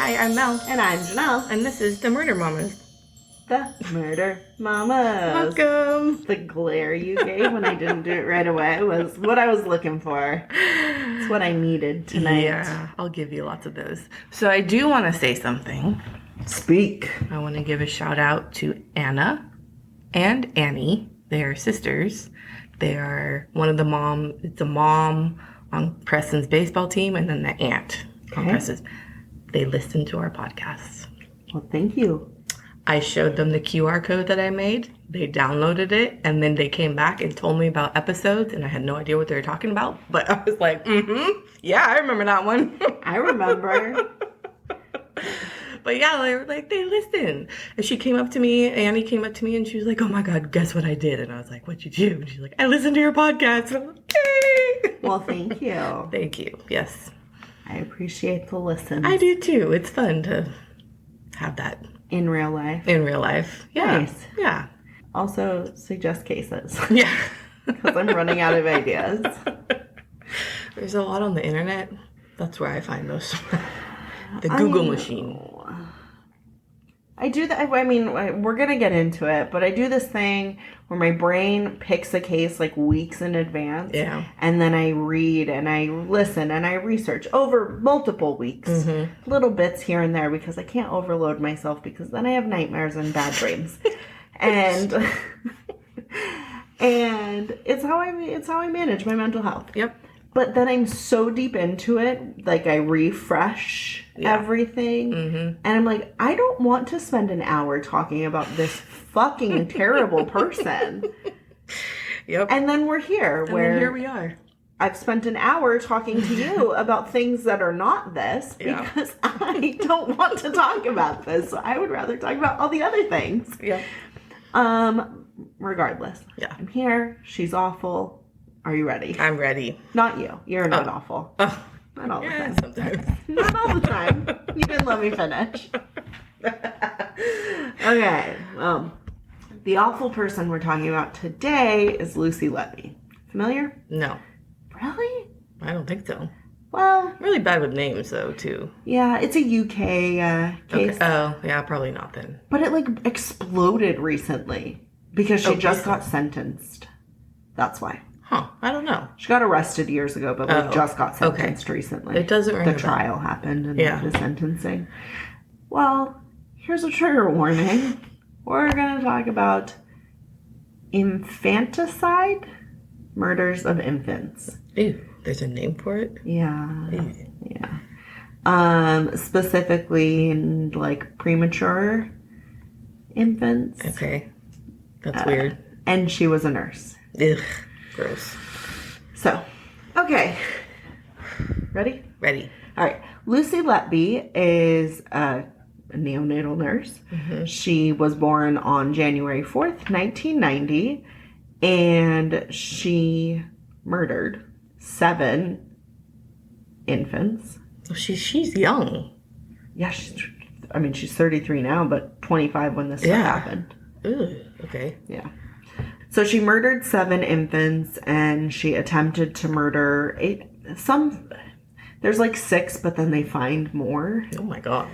Hi, I'm Mel. And I'm Janelle. And this is the Murder Mamas. The Murder Mamas. Welcome. The glare you gave when I didn't do it right away was what I was looking for. It's what I needed tonight. Yeah, I'll give you lots of those. So I do want to say something. Speak. I want to give a shout out to Anna and Annie. They are sisters. They are one of the it's a mom on Preston's baseball team and then the aunt on Preston's. They listen to our podcasts. Well, thank you. I showed them the QR code that I made. They downloaded it, and then they came back and told me about episodes, and I had no idea what they were talking about. But I was like, yeah, I remember that one. I remember. But yeah, they were like, they listen. And she came up to me, Annie came up to me, and she was like, oh my God, guess what I did? And I was like, what'd you do? And she's like, I listened to your podcast. And I'm like, okay. Well, thank you. Thank you. Yes. I appreciate the listen. I do too. It's fun to have that. In real life. In real life. Yeah. Nice. Yeah. Also, suggest cases. Yeah. Because I'm running out of ideas. There's a lot on the internet. That's where I find those. The Google machine. I do that. I mean, we're going to get into it, but I do this thing where my brain picks a case like weeks in advance. Yeah. And then I read and I listen and I research over multiple weeks. Mm-hmm. Little bits here and there because I can't overload myself because then I have nightmares and bad dreams. and it's how I manage my mental health. Yep. But then I'm so deep into it, like I refresh everything. Mm-hmm. And I'm like, I don't want to spend an hour talking about this fucking terrible person. Yep. And then we're here. And then here we are. I've spent an hour talking to you about things that are not this because I don't want to talk about this. So I would rather talk about all the other things. Yeah. Regardless. Yeah. I'm here. She's awful. Are you ready? I'm ready. Not you. You're not awful. Not all the time. Sometimes. Not all the time. You didn't let me finish. Okay. The awful person we're talking about today is Lucy Letby. Familiar? No. Really? I don't think so. Well. I'm really bad with names, though, too. Yeah, it's a UK case. Okay. Oh, yeah, probably not then. But it, exploded recently because she just got sentenced. That's why. Huh. I don't know. She got arrested years ago, but just got sentenced recently. It doesn't ring a bell. The trial happened and the sentencing. Well, here's a trigger warning. We're going to talk about infanticide, murders of infants. Ew, there's a name for it? Yeah. Ew. Yeah. Specifically in premature infants. Okay. That's weird. And she was a nurse. Ugh. Gross. So, okay. Ready? Ready. All right. Lucy Letby is a neonatal nurse. Mm-hmm. She was born on January 4th, 1990, and she murdered 7 infants. Well, she's young. Yeah, she's 33 now, but 25 when this stuff happened. Ooh, okay. Yeah. So she murdered 7 infants, and she attempted to murder 8. There's 6, but then they find more. Oh my God.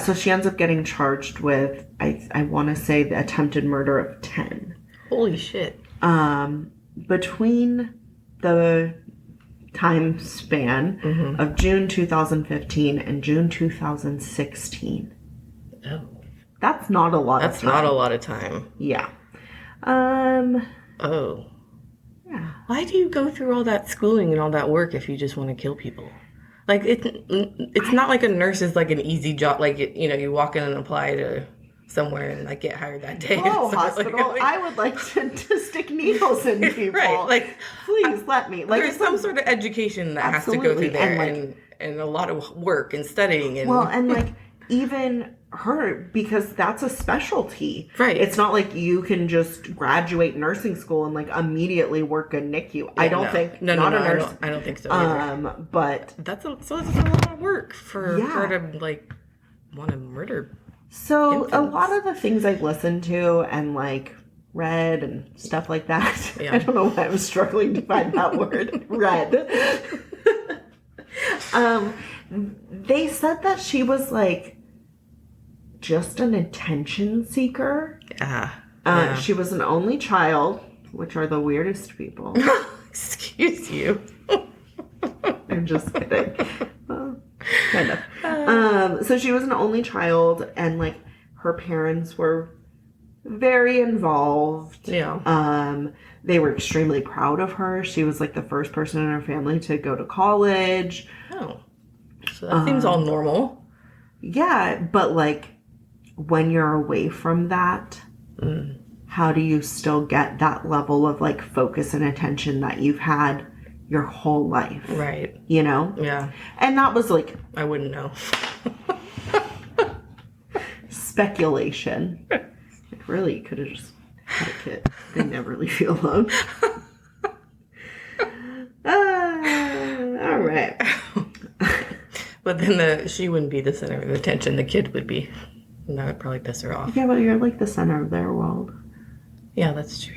So she ends up getting charged with, I want to say, the attempted murder of 10. Holy shit. Between the time span of June 2015 and June 2016. Oh. That's not a lot of time. That's not a lot of time. Yeah. Oh. Yeah. Why do you go through all that schooling and all that work if you just want to kill people? It's not like a nurse is an easy job. You walk in and apply to somewhere and get hired that day. Oh, so hospital! I would like to stick needles in people. Right? Please let me. There's some sort of education that has to go through there, and a lot of work and studying. And even her, because that's a specialty. Right. It's not like you can just graduate nursing school and immediately work a NICU. Yeah, I don't think. No, not a nurse. I don't think so either. But that's a lot of work for her to want to murder. So infants. A lot of the things I've listened to and read and stuff like that. Yeah. I don't know why I'm struggling to find that word. Read. They said that she was just an attention seeker. Yeah. She was an only child, which are the weirdest people. Excuse you. I'm just kidding. Kind of. So she was an only child, and like her parents were very involved. Yeah. They were extremely proud of her. She was like the first person in her family to go to college. Oh. So that seems all normal. Yeah, but like when you're away from that, how do you still get that level of like focus and attention that you've had your whole life? Right. You know? Yeah. And that was like I wouldn't know. speculation. Like, really, you could have just had a kid. They never leave you alone. All right. But then she wouldn't be the center of attention. The kid would be. And that would probably piss her off. Yeah, but you're like the center of their world. Yeah, that's true.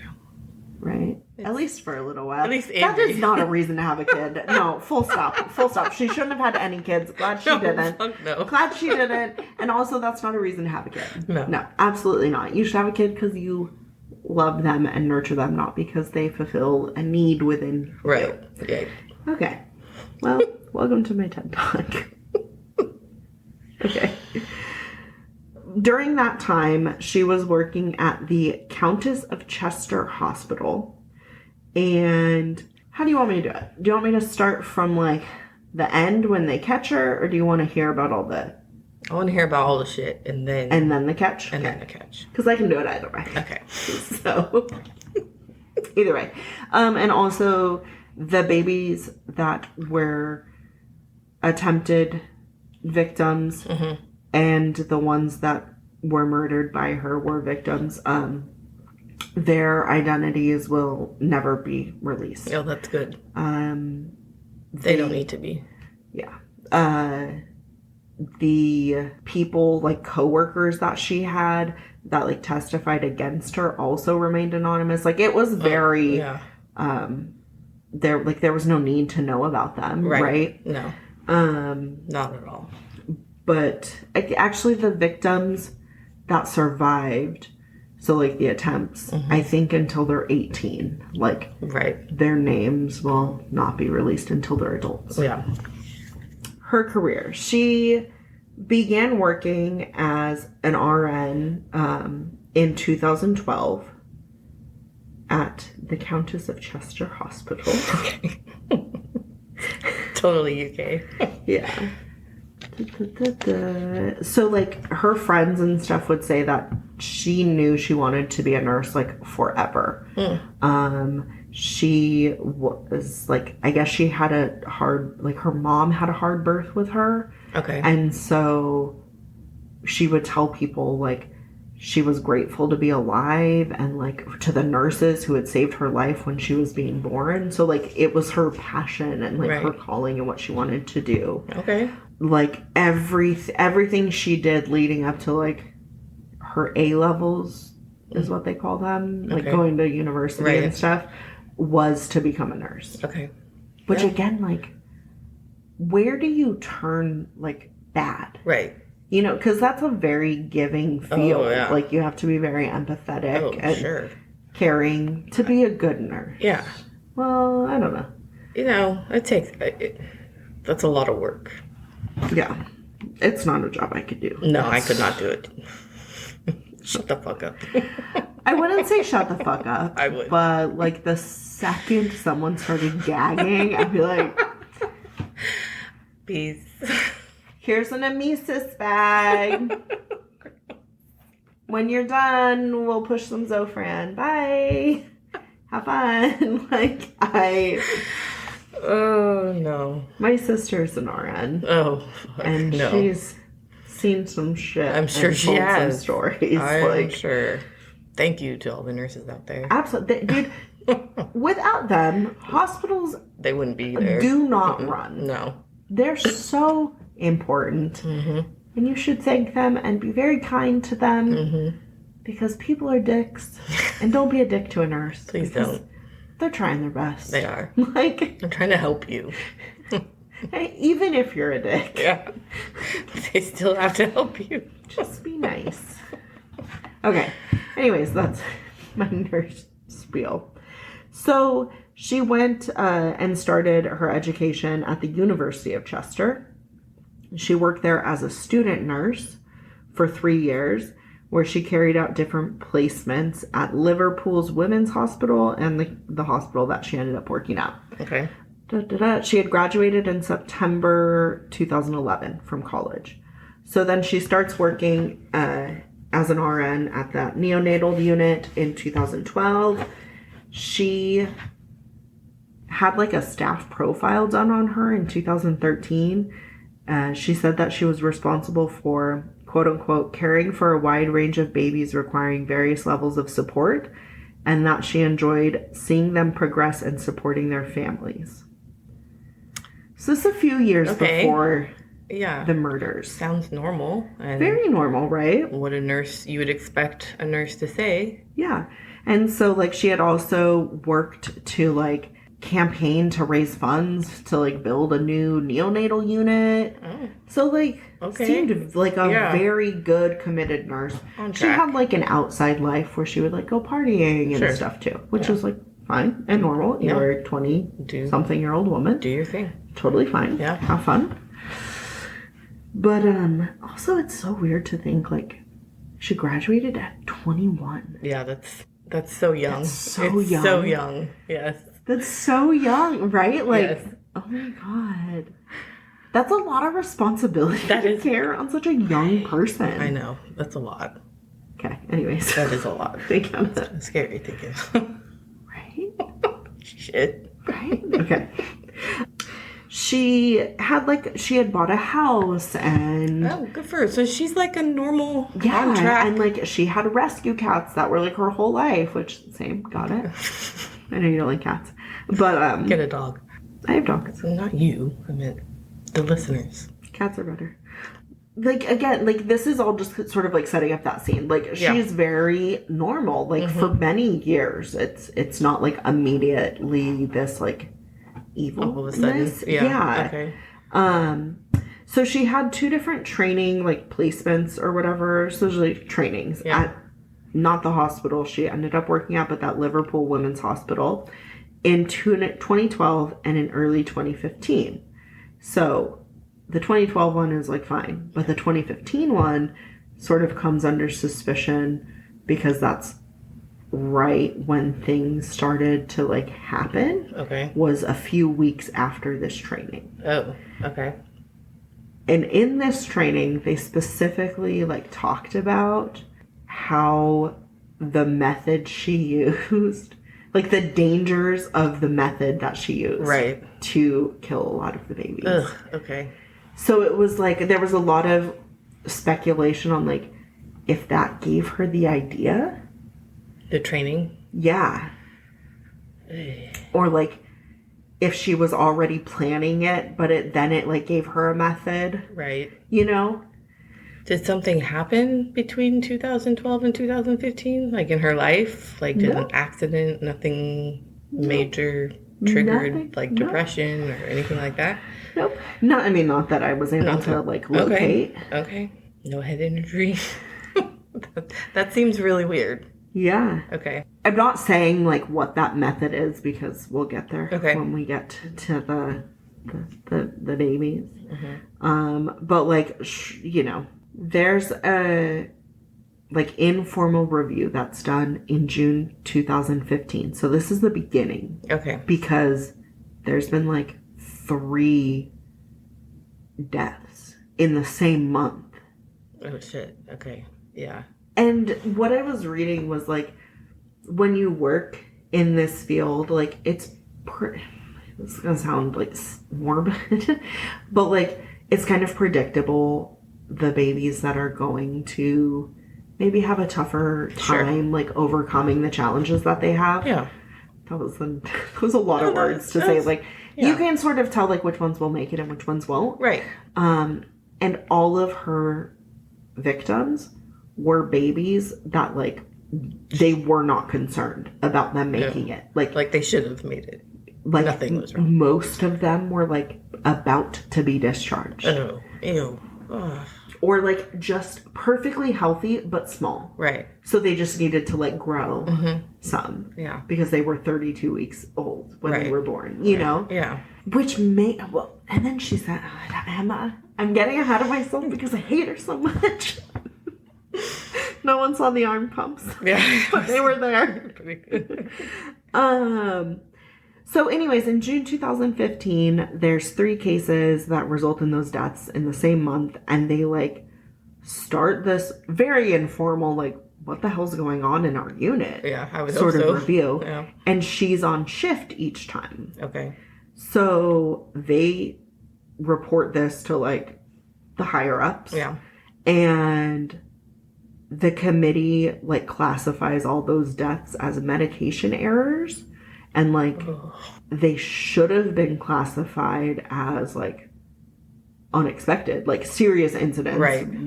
Right? At least for a little while. At least that Avery. is not a reason to have a kid. No, full stop. Full stop. She shouldn't have had any kids. Glad she didn't. Fuck no. Glad she didn't. And also, that's not a reason to have a kid. No. No, absolutely not. You should have a kid because you love them and nurture them, not because they fulfill a need within Right. you. Yeah. Okay. Well, welcome to my TED Talk. Okay. During that time, she was working at the Countess of Chester Hospital. And how do you want me to do it? Do you want me to start from like the end when they catch her, or do you want to hear about all the... I want to hear about all the shit and then the catch? And then the catch. Because I can do it either way. Okay. So, either way. And also the babies that were attempted victims and the ones that were murdered by her were victims. Their identities will never be released. Oh, that's good. They don't need to be. Yeah. The people, like coworkers that she had that like testified against her also remained anonymous. Like it was very there was no need to know about them, right? No. Not at all. But actually the victims that survived, so like the attempts, I think until they're 18, like their names will not be released until they're adults. Yeah. Her career. She began working as an RN in 2012 at the Countess of Chester Hospital. Okay. Totally UK. Yeah. So like her friends and stuff would say that she knew she wanted to be a nurse like forever. She was like, I guess she had a hard, like her mom had a hard birth with her. Okay. And so she would tell people like she was grateful to be alive and like to the nurses who had saved her life when she was being born. So like it was her passion and like her calling and what she wanted to do. Okay. Like everything she did leading up to like her A levels is what they call them, like going to university and stuff, was to become a nurse. Okay. Which again, like, where do you turn like bad? Right. You know, because that's a very giving field. Oh, yeah. Like you have to be very empathetic and caring to be a good nurse. Yeah. Well, I don't know. You know, that's a lot of work. Yeah. It's not a job I could do. No, I could not do it. Shut the fuck up. I wouldn't say shut the fuck up. I would. But like the second someone started gagging, I'd be like, peace. Here's an emesis bag. When you're done, we'll push some Zofran. Bye. Have fun. Oh, no. My sister's an RN. Oh, fuck. And she's seen some shit. I'm sure she has. Some stories. I'm sure. Thank you to all the nurses out there. Absolutely. Dude, without them, hospitals... They wouldn't be there. Do not run. No. They're so important. And you should thank them and be very kind to them. Because people are dicks. And don't be a dick to a nurse. Please don't. They're trying their best. They are. Like... I'm trying to help you. Hey, even if you're a dick. Yeah. They still have to help you. Just be nice. Okay. Anyways, that's my nurse spiel. So she went and started her education at the University of Chester. She worked there as a student nurse for 3 years, where she carried out different placements at Liverpool's Women's Hospital and the hospital that she ended up working at. Okay. She had graduated in September 2011 from college. So then she starts working as an RN at that neonatal unit in 2012. She had like a staff profile done on her in 2013. She said that she was responsible for, quote unquote, caring for a wide range of babies requiring various levels of support, and that she enjoyed seeing them progress and supporting their families. So this is a few years before the murders. Sounds normal. And very normal, right? What you would expect a nurse to say. Yeah. And so, like, she had also worked to, like, campaign to raise funds to, like, build a new neonatal unit. Oh. So, like, seemed like a very good, committed nurse. She had, like, an outside life where she would, like, go partying and stuff, too. Which was, like, fine and normal. You were a 20-something-year-old woman. Do your thing. Totally fine. Yeah. Have fun. But, also, it's so weird to think, like, she graduated at 21. Yeah, that's so young. It's so young. Yes. That's so young, right? Like, oh my God. That's a lot of responsibility to care on such a young person. I know. That's a lot. Okay, anyways. That is a lot. Think of it. It's scary thinking. Right? Shit. Right? Okay. She had bought a house and... Oh, good for her. So she's like a normal on Yeah, track. and like she had rescue cats that were like her whole life, which, same, got it. I know you don't like cats. But, get a dog. I have dogs. So not you. I meant the listeners. Cats are better. Like, again, like, this is all just sort of, like, setting up that scene. Like, she's very normal. Like, for many years, it's not, like, immediately this, like, evil. All of a sudden. Yeah. Okay. So she had 2 different training, like, placements or whatever. So there's, like, trainings at not the hospital she ended up working at, but that Liverpool Women's Hospital in 2012 and in early 2015. So the 2012 one is, like, fine. But the 2015 one sort of comes under suspicion because that's right when things started to, like, happen. Okay. Was a few weeks after this training. Oh, okay. And in this training, they specifically, like, talked about how the method she used, like, the dangers of the method that she used to kill a lot of the babies. Ugh, okay. So it was, like, there was a lot of speculation on, like, if that gave her the idea. The training? Yeah. Or, like, if she was already planning it, but it like, gave her a method. Right. You know? Did something happen between 2012 and 2015? Like, in her life? Like, did an accident, nothing major triggered, like, depression or anything like that? Nope. Not that I was able to, like, locate. Okay. No head injury? That seems really weird. Yeah. Okay. I'm not saying, like, what that method is because we'll get there when we get to the babies. Mm-hmm. But, like, you know, there's a, like, informal review that's done in June 2015. So this is the beginning. Okay. Because there's been, like, 3 deaths in the same month. Oh, shit. Okay. Yeah. And what I was reading was, like, when you work in this field, like, it's this is going to sound, like, morbid, but, like, it's kind of predictable the babies that are going to maybe have a tougher time, like, overcoming the challenges that they have. Yeah. That was a lot of words to say. Like, you can sort of tell, like, which ones will make it and which ones won't. Right. And all of her victims were babies that, like, they were not concerned about them making it. Like they should have made it. Like, nothing was wrong. Most of them were, like, about to be discharged. Oh, ew. Ugh. Or like just perfectly healthy but small. Right. So they just needed to like grow some. Yeah. Because they were 32 weeks old when they were born, you know? Yeah. Which made, well, and then she said, Emma, I'm getting ahead of myself because I hate her so much. No one saw the arm pumps. Yeah. But they were there. So anyways, in June 2015, there's 3 cases that result in those deaths in the same month. And they like start this very informal, like, what the hell's going on in our unit? Yeah, I would sort hope of so. review. Yeah. And she's on shift each time. Okay. So they report this to like the higher ups. Yeah. And the committee like classifies all those deaths as medication errors. And like they should have been classified as like unexpected, like serious incidents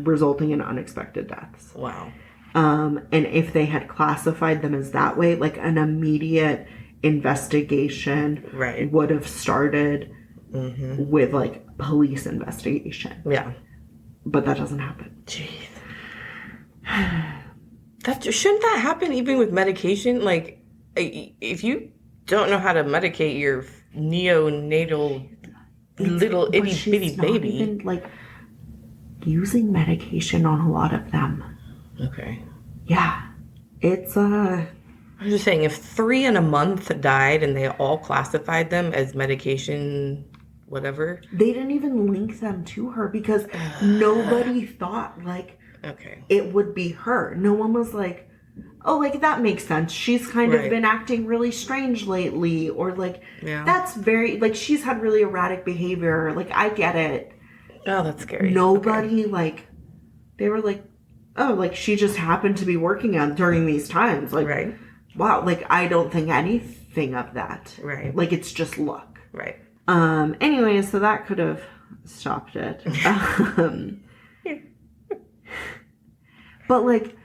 resulting in unexpected deaths. Wow. And if they had classified them as that way, like an immediate investigation would have started with like police investigation. Yeah. But that doesn't happen. Jeez. Shouldn't that happen even with medication? Like, if you don't know how to medicate your neonatal little itty bitty baby, even, like using medication on a lot of them. Okay. Yeah, it's I'm just saying, if 3 in a month died and they all classified them as medication, whatever, they didn't even link them to her because nobody thought like it would be her. No one was like, oh, like that makes sense. She's kind of been acting really strange lately, or like that's very like she's had really erratic behavior. Like I get it. Oh, that's scary. Nobody like they were like, oh, like she just happened to be working on during these times. Like wow, like I don't think anything of that. Right. Like it's just luck. Right. Anyway, so that could have stopped it. But like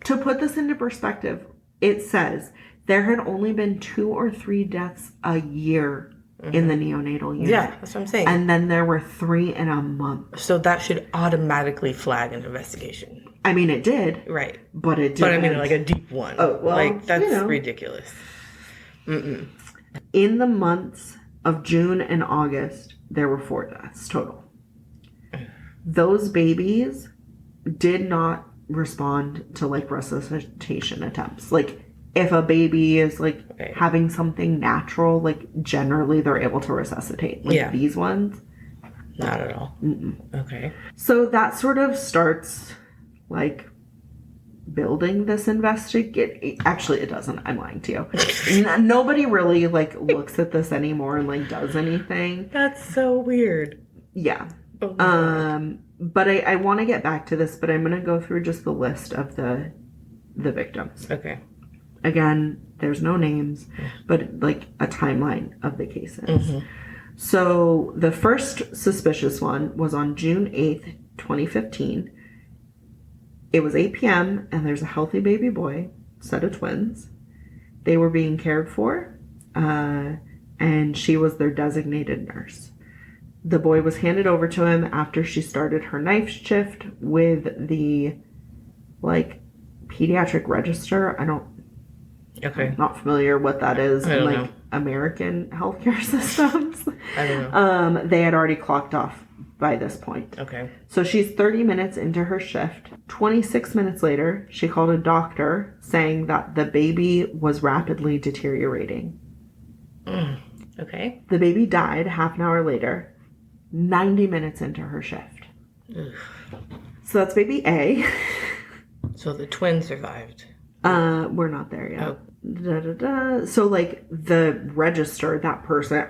to put this into perspective, it says there had only been 2 or 3 deaths a year in the neonatal unit. Yeah, that's what I'm saying. And then there were 3 in a month. So that should automatically flag an investigation. I mean, it did. Right. But it didn't. But I mean, like a deep one. Oh, well, like, that's ridiculous. In the months of June and August, there were 4 deaths total. Those babies did not respond to, like, resuscitation attempts. Like, if a baby is, like, having something natural, like, generally they're able to resuscitate. Like, these ones. Not at all. Okay. So that sort of starts, like, building this investigation. Actually, it doesn't. I'm lying to you. Nobody really, like, looks at this anymore and, like, does anything. That's so weird. Yeah. Oh, but I want to get back to this, but I'm going to go through just the list of the victims. Okay. Again, there's no names, but like a timeline of the cases. So the first suspicious one was on June 8th, 2015. It was 8 p.m. and there's a healthy baby boy, set of twins. They were being cared for, and she was their designated nurse. The boy was handed over to him after she started her night shift with the, like, pediatric register. I'm not familiar what that is in, like, American healthcare systems. I don't know. They had already clocked off by this point. Okay. So she's 30 minutes into her shift. 26 minutes later, she called a doctor saying that the baby was rapidly deteriorating. Okay. The baby died half an hour later. 90 minutes into her shift. So that's baby A. So the twins survived. We're not there yet. So like the register, that person,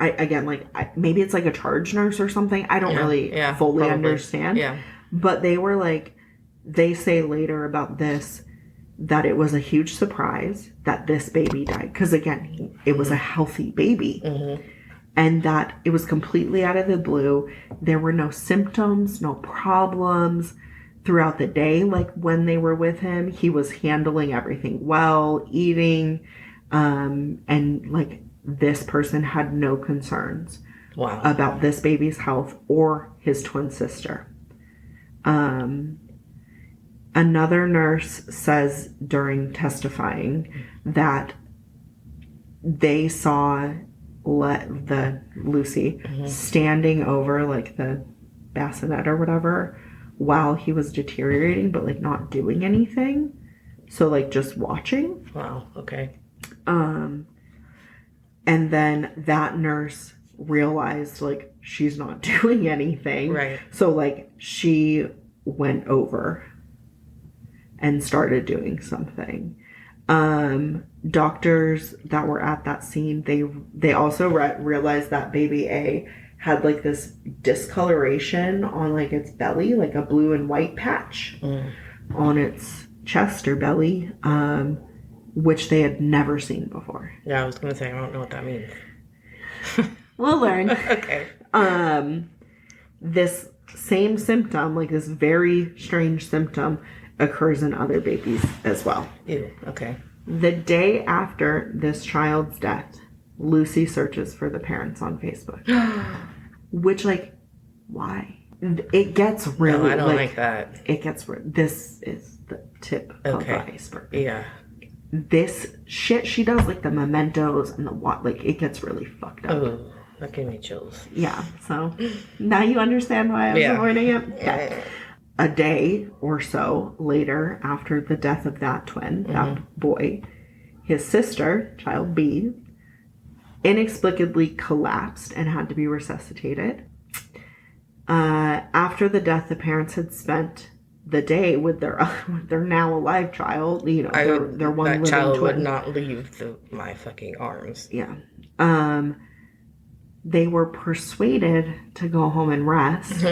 maybe it's like a charge nurse or something. I don't really fully understand. Yeah. But they were like, they say later about this that it was a huge surprise that this baby died. Because again, it was a healthy baby. And that it was completely out of the blue. There were no symptoms, no problems throughout the day. Like when they were with him, he was handling everything well, eating, and like this person had no concerns Wow. about this baby's health or his twin sister. Another nurse says during testifying that they saw Lucy standing over like the bassinet or whatever while he was deteriorating, but like not doing anything. So like just watching. Wow. Okay. And then that nurse realized like she's not doing anything. Right. So like she went over and started doing something. Doctors that were at that scene, they also realized that baby A had like this discoloration on like its belly, like a blue and white patch on its chest or belly, which they had never seen before. Yeah, I was gonna say I don't know what that means. We'll learn. Okay. This same symptom, like this very strange symptom, occurs in other babies as well. Ew. Okay. The day after this child's death, Lucy searches for the parents on Facebook. Which, like, why? It gets really... No, I don't like that. It gets... This is the tip of the iceberg. Yeah. This shit she does, like the mementos and the what, like, it gets really fucked up. Oh, that gave me chills. Yeah, so now you understand why I was avoiding it? Okay. A day or so later, after the death of that twin, that boy, his sister, child B, inexplicably collapsed and had to be resuscitated. After the death, the parents had spent the day with their now alive child. You know, their one living twin. That child would not leave my fucking arms. Yeah. They were persuaded to go home and rest.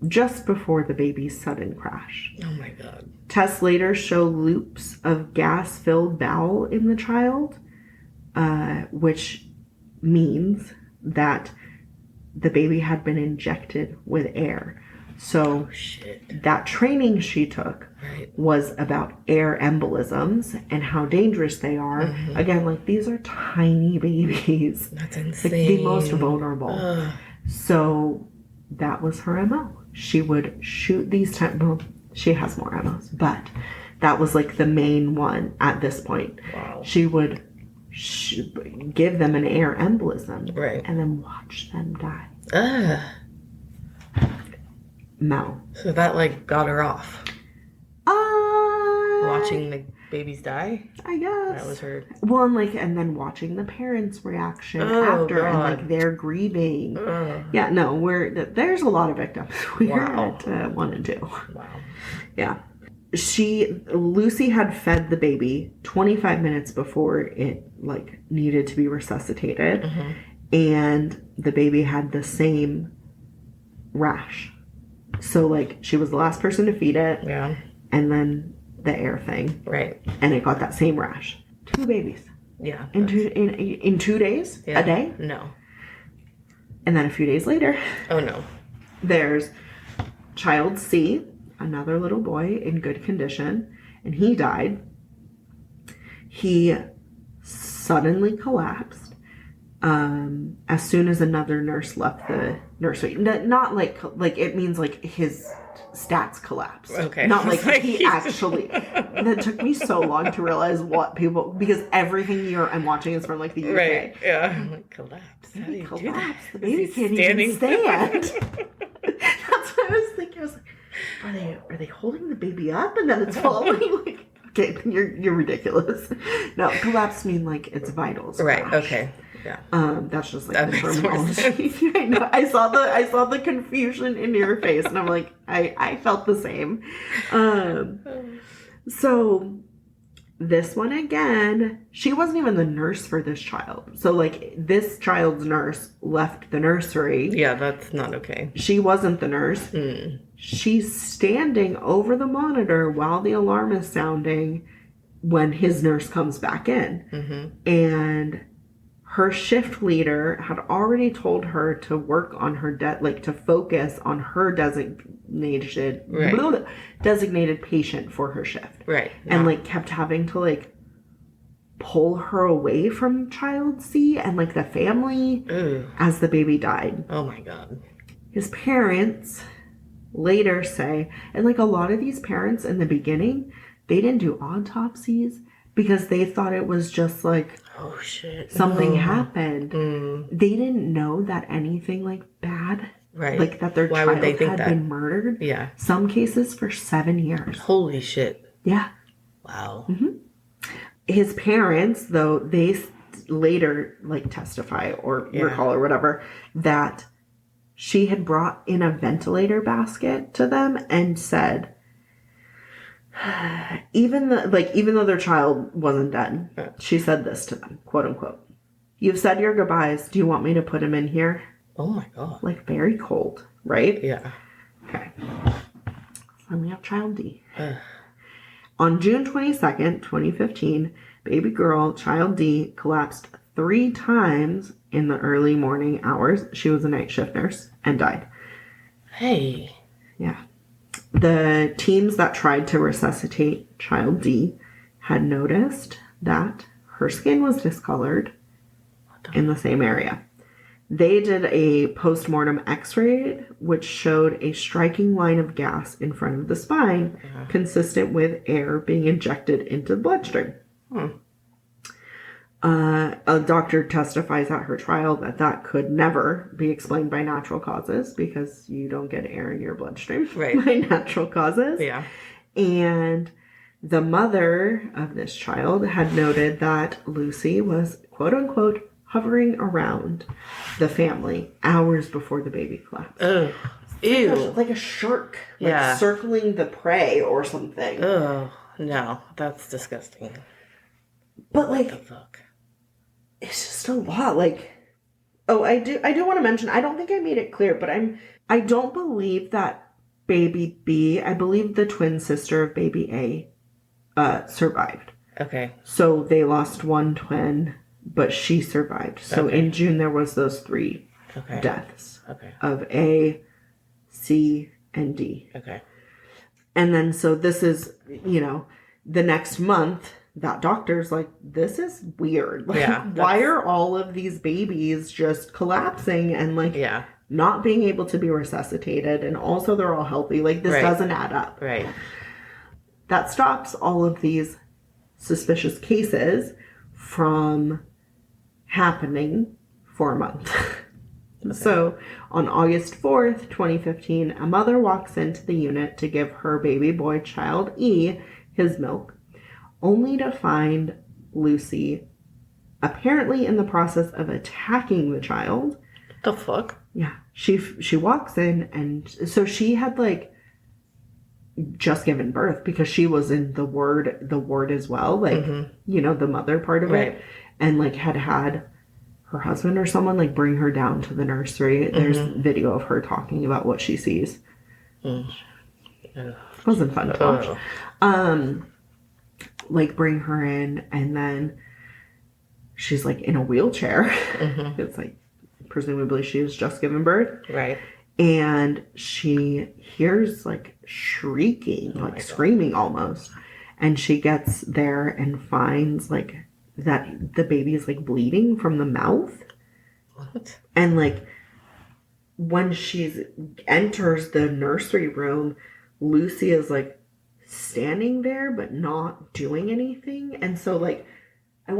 Just before the baby's sudden crash. Oh my God. Tests later show loops of gas-filled bowel in the child, which means that the baby had been injected with air. So that training she took was about air embolisms and how dangerous they are. Again, like these are tiny babies. That's insane. Like the most vulnerable. So that was her MO. She would shoot these well, she has more MOs, but that was like the main one at this point. Wow. She would give them an air embolism and then watch them die. Mel. So that like got her off. Watching the babies die? I guess. That was her. Well, and then watching the parents' reaction after, and like they're grieving. Yeah, no, there's a lot of victims. We're at 1 and 2. Wow. Yeah. Lucy had fed the baby 25 minutes before it like needed to be resuscitated, and the baby had the same rash. So like she was the last person to feed it. Yeah. And then the air thing. Right. And it got that same rash. 2 babies. Yeah. In 2 days? Yeah. A day? No. And then a few days later. Oh no. There's child C, another little boy in good condition, and he died. He suddenly collapsed as soon as another nurse left the nursery. Not like it means like his stats collapsed. Okay. Not like he actually. That took me so long to realize what people, because everything I'm watching is from like the UK. Right. Yeah. I'm like, collapse. How do you Collapse. do that? The baby can't even stand. That's what I was thinking. I was like, are they holding the baby up and then it's falling? Like, okay, you're ridiculous. No, collapse mean like it's vitals. Right. Crash. Okay. Yeah. That's just like that the terminology. I know. I saw the confusion in your face, and I'm like, I felt the same. So this one again, she wasn't even the nurse for this child. So like this child's nurse left the nursery. Yeah, that's not okay. She wasn't the nurse. She's standing over the monitor while the alarm is sounding when his nurse comes back in. And her shift leader had already told her to work on her to focus on her designated patient for her shift. Right. And like kept having to like pull her away from child C and like the family as the baby died. Oh my God. His parents later say, and like a lot of these parents in the beginning, they didn't do autopsies because they thought it was just like, oh shit, something happened. They didn't know that anything like bad, right? Like that their Why child would they think had that? been murdered. Yeah. Some cases for 7 years. Holy shit. Yeah. Wow. His parents, though, they later like testify or recall or whatever that she had brought in a ventilator basket to them and said, even though their child wasn't dead, she said this to them, quote unquote, "You've said your goodbyes. Do you want me to put him in here?" Oh my God. Like very cold, right? Yeah. Okay. So we have child D. On June 22nd, 2015, baby girl, child D, collapsed 3 times in the early morning hours. She was a night shift nurse and died. Hey. Yeah. The teams that tried to resuscitate child D had noticed that her skin was discolored in the same area. They did a postmortem x-ray, which showed a striking line of gas in front of the spine, consistent with air being injected into the bloodstream. A doctor testifies at her trial that could never be explained by natural causes because you don't get air in your bloodstream by natural causes. Yeah. And the mother of this child had noted that Lucy was, quote unquote, hovering around the family hours before the baby collapsed. Oh, ew. Like a shark, circling the prey or something. Oh, no, that's disgusting. But like, what the fuck? It's just a lot. Like, oh, I do want to mention, I don't think I made it clear, but I don't believe that baby B, I believe the twin sister of baby A, survived. Okay. So they lost one twin, but she survived. So in June, there was those 3 deaths of A, C, and D. Okay. And then, so this is, the next month, that doctor's like, this is weird. Like, why are all of these babies just collapsing and like not being able to be resuscitated? And also they're all healthy. Like, this doesn't add up. Right. That stops all of these suspicious cases from happening for a month. So on August 4th, 2015, a mother walks into the unit to give her baby boy, child E, his milk, only to find Lucy apparently in the process of attacking the child. The fuck? Yeah. She walks in, and so she had like just given birth because she was in the ward as well, like the mother part of it, and like had her husband or someone like bring her down to the nursery. There's video of her talking about what she sees. It wasn't fun to watch. Like bring her in, and then she's like in a wheelchair. It's like presumably she was just given birth, right? And she hears like shrieking, like screaming almost, and she gets there and finds like that the baby is like bleeding from the mouth. What? And like when she enters the nursery room, Lucy is like standing there but not doing anything. And so like I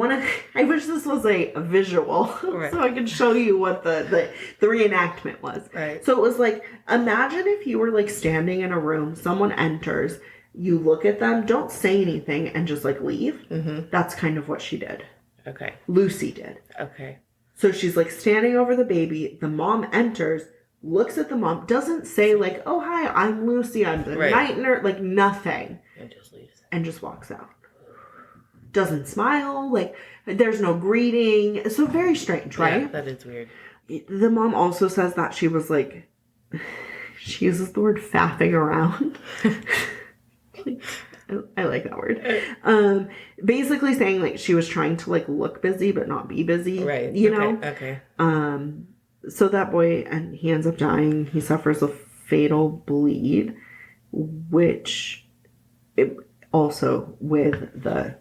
wish this was a visual so I could show you what the reenactment was. Right. So it was like, imagine if you were like standing in a room, someone enters, you look at them, don't say anything, and just like leave. That's kind of what she did. Okay. Lucy did. Okay. So she's like standing over the baby, the mom enters, looks at the mom, doesn't say like, oh, hi, I'm Lucy, I'm the night nurse, like nothing. And just leaves. And just walks out. Doesn't smile, like there's no greeting. So very strange, right? Yeah, that is weird. The mom also says that she was like, she uses the word faffing around. I like that word. Basically saying like she was trying to like look busy but not be busy. Right. You know? Okay. So that boy, and he ends up dying. He suffers a fatal bleed, which also with the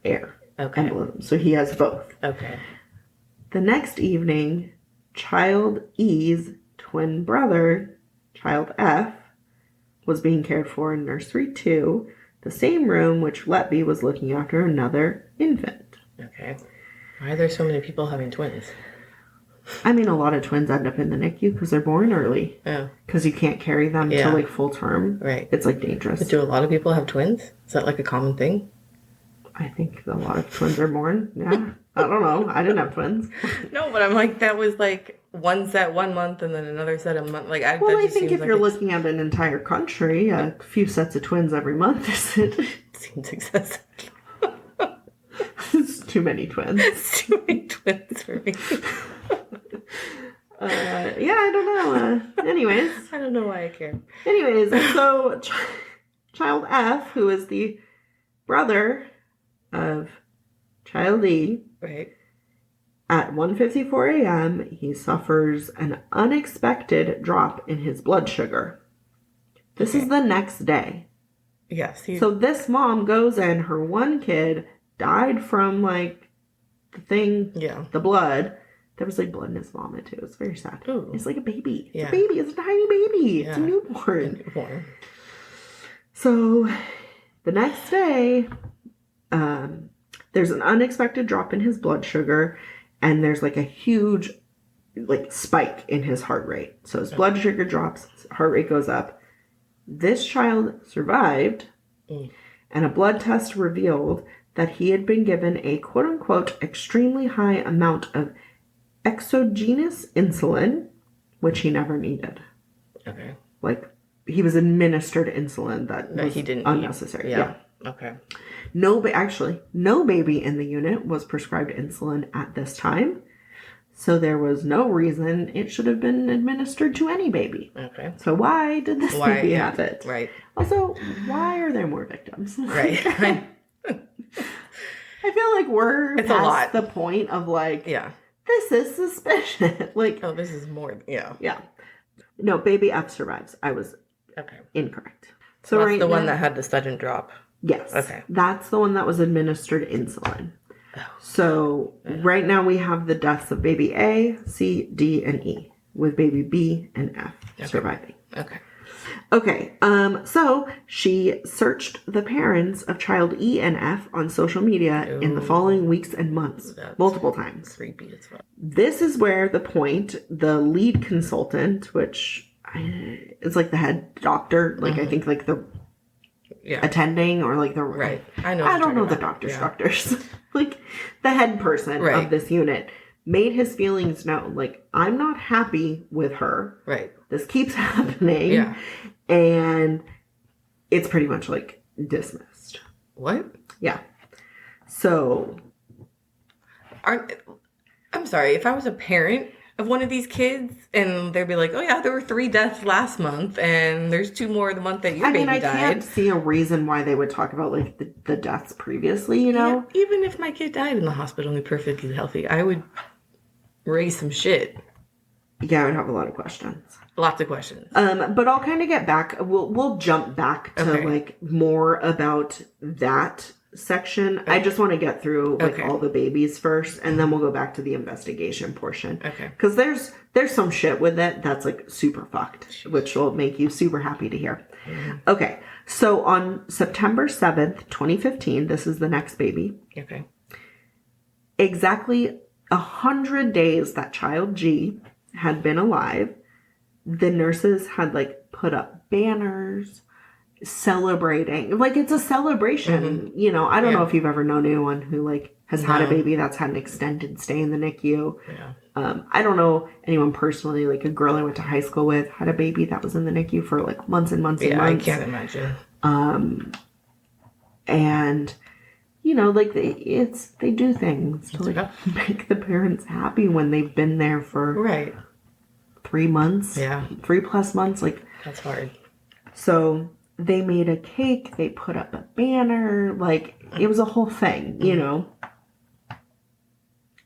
air. Okay. embolism. So he has both. Okay. The next evening, child E's twin brother, child F, was being cared for in nursery 2, the same room which Letby was looking after another infant. Okay. Why are there so many people having twins? I mean, a lot of twins end up in the NICU because they're born early. Oh. Because you can't carry them to, like, full term. Right. It's, like, dangerous. But do a lot of people have twins? Is that, like, a common thing? I think a lot of twins are born. Yeah. I don't know. I didn't have twins. No, but I'm like, that was, like, one set 1 month and then another set a month. Like, Well, I think if you're looking at an entire country, a few sets of twins every month seems excessive. It's too many twins. It's too many twins for me. Yeah, I don't know. Anyways. I don't know why I care. Anyways, so child F, who is the brother of child E, right, at 1:54 a.m., he suffers an unexpected drop in his blood sugar. This is the next day. Yes. So this mom goes in, her one kid died from, like, the thing, the blood. There was, like, blood in his vomit, too. It's very sad. Ooh. It's like a baby. Yeah. It's a baby. It's a tiny baby. It's a newborn. So the next day, there's an unexpected drop in his blood sugar, and there's, like, a huge, like, spike in his heart rate. So his blood sugar drops, his heart rate goes up. This child survived, and a blood test revealed that he had been given a quote-unquote extremely high amount of exogenous insulin, which he never needed. Okay. Like, he was administered insulin that was he didn't unnecessary. Need. Yeah. Okay. No baby in the unit was prescribed insulin at this time. So there was no reason it should have been administered to any baby. Okay. So why did this baby have it? Right. Also, why are there more victims? Right. I feel like we're past the point of, like, this is suspicious. Like, oh, this is more. Yeah. Yeah. No, baby F survives. I was incorrect. So that's the one that had the sudden drop. Yes. Okay. That's the one that was administered insulin. So right now we have the deaths of baby A, C, D, and E, with baby B and F surviving. Okay. So she searched the parents of child E and F on social media in the following weeks and months, multiple times. Creepy as well. This is where the lead consultant, which is like the head doctor, like I think like the attending or like the I don't know the doctor's doctors. Like the head person of this unit made his feelings known. Like, I'm not happy with her. Right. This keeps happening. Yeah. And it's pretty much like dismissed. What? Yeah. So I'm sorry, if I was a parent of one of these kids and they'd be like, oh yeah, there were 3 deaths last month and there's 2 more the month that your baby died. I can't see a reason why they would talk about like the deaths previously, you know? Yeah, even if my kid died in the hospital and be perfectly healthy, I would raise some shit. Yeah, I would have a lot of questions. Lots of questions. But I'll kind of get back. We'll jump back to like more about that section. I just want to get through like all the babies first, and then we'll go back to the investigation portion. Okay. Because there's some shit with it that's like super fucked, which will make you super happy to hear. Mm-hmm. Okay. So on September 7th, 2015, this is the next baby. Okay. Exactly 100 days that child G had been alive, the nurses had like put up banners celebrating. Like, it's a celebration. You know, I don't know if you've ever known anyone who like has had a baby that's had an extended stay in the NICU. I don't know anyone personally. Like, a girl I went to high school with had a baby that was in the NICU for like months and months and months. I can't imagine. And you know, like they do things to like make the parents happy when they've been there for 3 months. Yeah. 3+ months. Like, that's hard. So they made a cake, they put up a banner, like it was a whole thing, you know.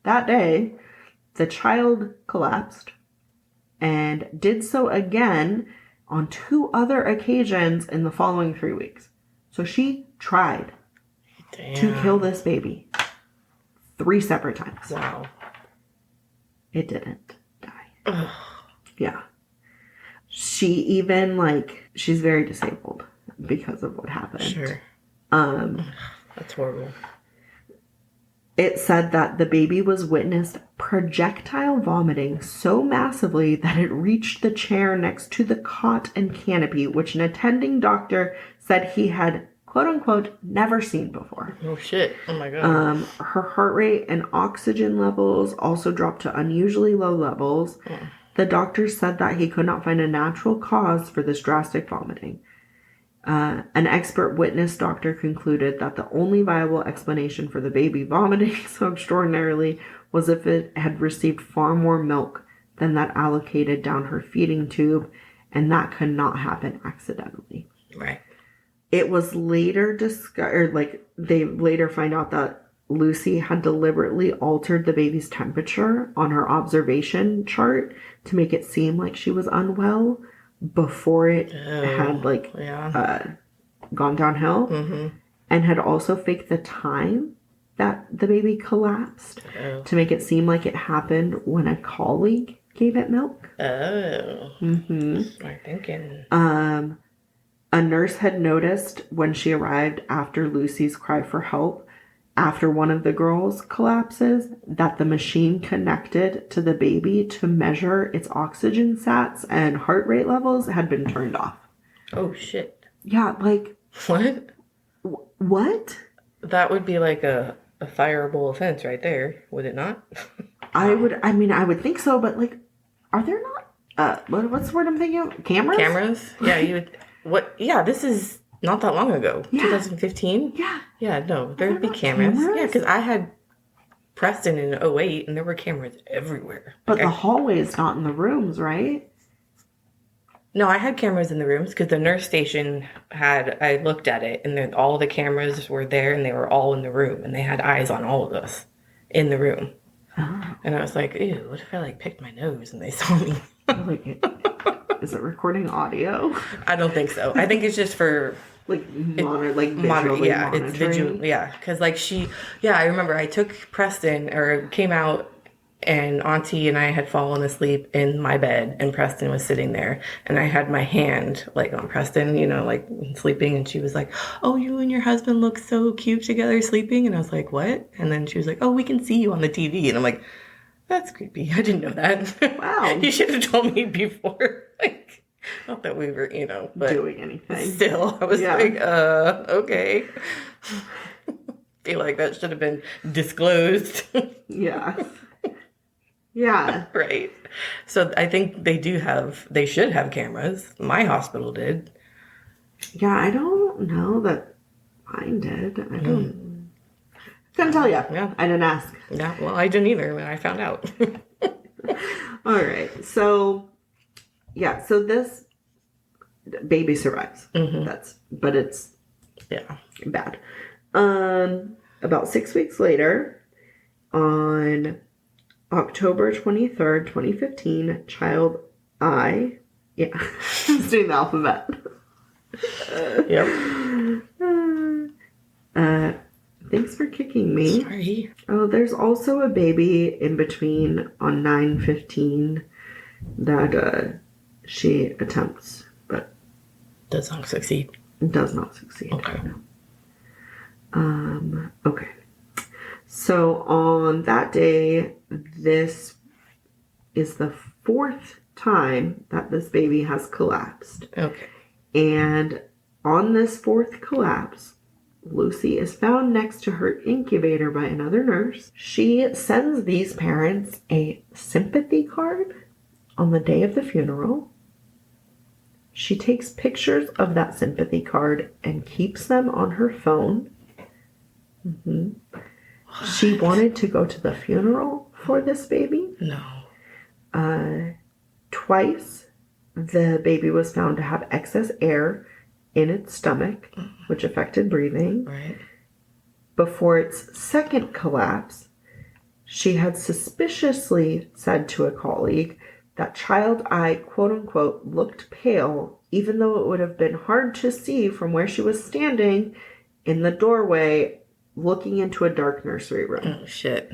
That day, the child collapsed and did so again on 2 other occasions in the following 3 weeks. So she tried to kill this baby. 3 separate times. Wow. It didn't die. Ugh. Yeah. She even, like, she's very disabled because of what happened. Sure. That's horrible. It said that the baby was witnessed projectile vomiting so massively that it reached the chair next to the cot and canopy, which an attending doctor said he had, quote unquote, never seen before. Oh shit. Oh my god. Her heart rate and oxygen levels also dropped to unusually low levels. The doctor said that he could not find a natural cause for this drastic vomiting. An expert witness doctor concluded that the only viable explanation for the baby vomiting so extraordinarily was if it had received far more milk than that allocated down her feeding tube, and that could not happen accidentally. Right. It was later discovered, they later find out that Lucy had deliberately altered the baby's temperature on her observation chart to make it seem like she was unwell before it had gone downhill, and had also faked the time that the baby collapsed to make it seem like it happened when a colleague gave it milk. Smart thinking. A nurse had noticed when she arrived after Lucy's cry for help after one of the girls collapses that the machine connected to the baby to measure its oxygen sats and heart rate levels had been turned off. Oh shit. Yeah, like... What? What? That would be like a fireable offense right there, would it not? I would think so, but like, are there not, what's the word I'm thinking of? Cameras? Cameras? Yeah, you would... What? Yeah, this is not that long ago. Yeah. 2015? Yeah. Yeah, no, there'd be cameras. Yeah, because I had Preston in 08 and there were cameras everywhere. But the hallway is not in the rooms, right? No, I had cameras in the rooms because the nurse station I looked at it and then all the cameras were there and they were all in the room and they had eyes on all of us in the room. Oh. And I was like, ew, what if I picked my nose and they saw me? Is it recording audio? I don't think so. I think it's just for visually yeah, monitoring. it's visual. Yeah, because I remember I took Preston came out and Auntie and I had fallen asleep in my bed and Preston was sitting there and I had my hand on Preston, sleeping, and she was like, "Oh, you and your husband look so cute together sleeping," and I was like, "What?" And then she was like, "Oh, we can see you on the TV," and I'm like, that's creepy. I didn't know that. Wow. You should have told me before. Not that we were, but doing anything. Still, I was okay. Feel like that should have been disclosed. Yeah. Yeah. Right. So I think they should have cameras. My hospital did. Yeah, I don't know that mine did. I don't. Couldn't tell you. Yeah. I didn't ask. Yeah, well, I didn't either when I found out. All right. So this baby survives. Mm-hmm. But it's bad. About 6 weeks later, on October 23rd, 2015, child I, I was doing the alphabet. Yep. Thanks for kicking me. Sorry. Oh, there's also a baby in between on 9/15 that she attempts, but does not succeed. Does not succeed. Okay. Okay. So on that day, this is the 4th time that this baby has collapsed. Okay. And on this 4th collapse, Lucy is found next to her incubator by another nurse. She sends these parents a sympathy card on the day of the funeral. She takes pictures of that sympathy card and keeps them on her phone. Mm-hmm. She wanted to go to the funeral for this baby. No. Twice, the baby was found to have excess air in its stomach, which affected breathing. Right. Before its second collapse, she had suspiciously said to a colleague that child I, quote unquote, looked pale, even though it would have been hard to see from where she was standing in the doorway looking into a dark nursery room. Oh, shit.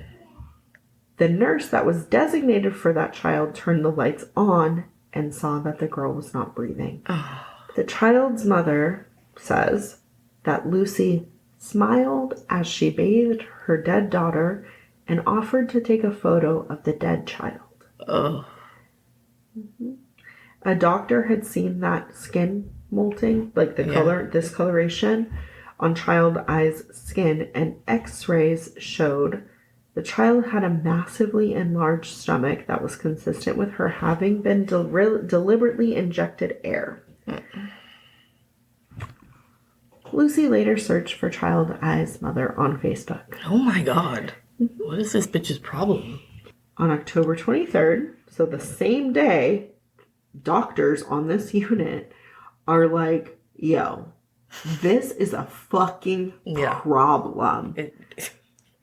The nurse that was designated for that child turned the lights on and saw that the girl was not breathing. Oh. The child's mother says that Lucy smiled as she bathed her dead daughter and offered to take a photo of the dead child. Oh. A doctor had seen that skin molting, like the color, discoloration on child eye's skin, and x-rays showed the child had a massively enlarged stomach that was consistent with her having been deliberately injected air. Lucy later searched for child eye's mother on Facebook. Oh my God. What is this bitch's problem? On October 23rd, so the same day, doctors on this unit are like, yo, this is a fucking problem. It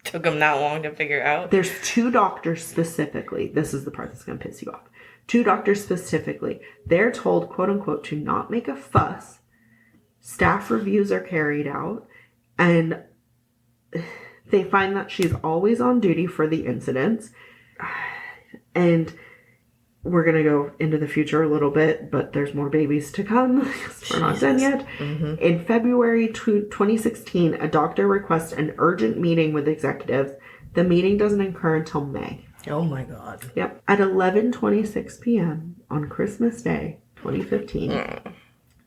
took them that long to figure out. There's 2 doctors specifically. This is the part that's going to piss you off. 2 doctors specifically. They're told, quote unquote, to not make a fuss. Staff reviews are carried out. And they find that she's always on duty for the incidents. And we're going to go into the future a little bit, but there's more babies to come. We're not done yet. Mm-hmm. In February 2016, a doctor requests an urgent meeting with executives. The meeting doesn't occur until May. Oh my God. Yep. At 11:26 p.m. on Christmas Day, 2015.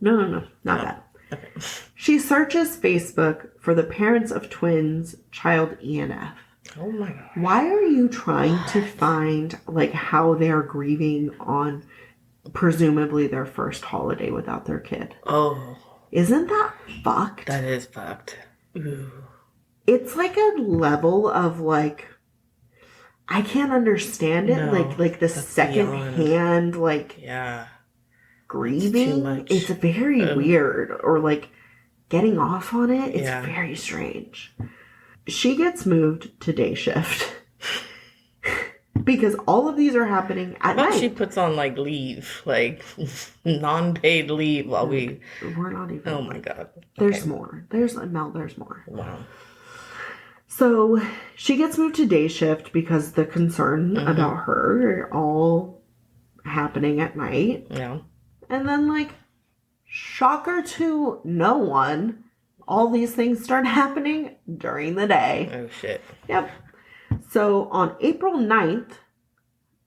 No, not that. Okay. She searches Facebook for the parents of twins, child ENF. Oh my God. Why are you trying to find, like, how they're grieving on presumably their first holiday without their kid? Oh. Isn't that fucked? That is fucked. Ooh. It's like a level of, like, I can't understand it. No, like the second hand, like, grieving. It's too much. It's very weird. Or, like, getting off on it. It's very strange. She gets moved to day shift because all of these are happening at night. She puts on like leave, like non-paid leave while we're not even. Oh my God. There's more. There's more. Wow. So she gets moved to day shift because the concern about her are all happening at night. Yeah. And then, like, shocker to no one, all these things start happening during the day. Oh, shit. Yep. So on April 9th,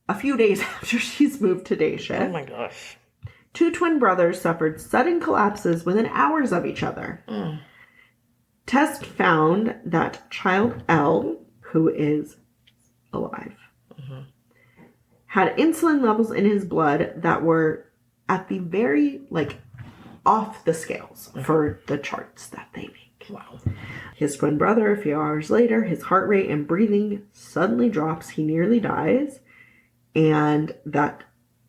a few days after she's moved to day shift. Oh, my gosh. 2 twin brothers suffered sudden collapses within hours of each other. Tests found that child L, who is alive, had insulin levels in his blood that were at the very, like, off the scales for the charts that they make. Wow. His twin brother, a few hours later, his heart rate and breathing suddenly drops. He nearly dies. And that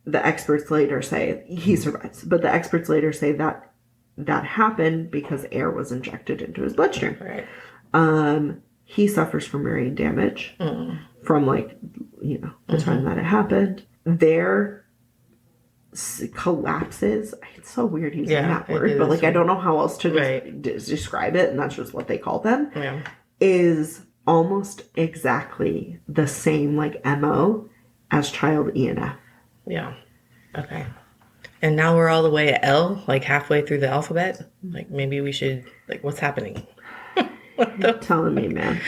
the experts later say he survives. But the experts later say that that happened because air was injected into his bloodstream. Right. He suffers from brain damage from, like, you know, the time that it happened. There collapses. It's so weird using that word, but, like, I don't know how else to describe it, and that's just what they call them. Yeah. Is almost exactly the same, like, MO as child ENF. Yeah. Okay. And now we're all the way at L, like halfway through the alphabet. Like, maybe we should, like, what's happening? What the? Telling me, man.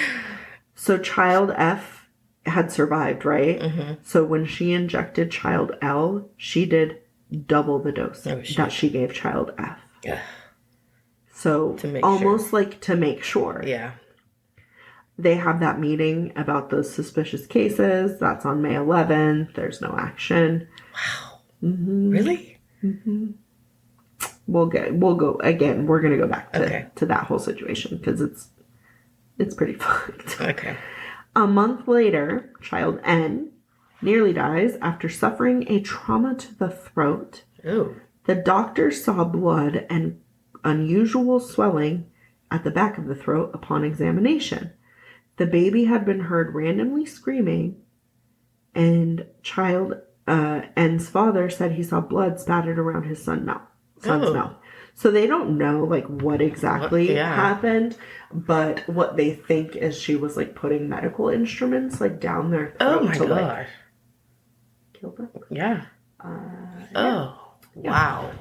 So child F had survived, right? So when she injected child L, she did double the dose that she gave child F. Yeah. So almost like to make sure. Yeah. They have that meeting about those suspicious cases. That's on May 11th. There's no action. Wow. Really? We'll go again. We're gonna go back to that whole situation because it's pretty fucked. Okay. A month later, child N nearly dies after suffering a trauma to the throat. Ooh. The doctor saw blood and unusual swelling at the back of the throat upon examination. The baby had been heard randomly screaming, and child N's father said he saw blood spattered around his son's mouth. So they don't know, like, what exactly happened, but what they think is she was, like, putting medical instruments, like, down their throat to, like, kill them. Yeah. Wow. Yeah.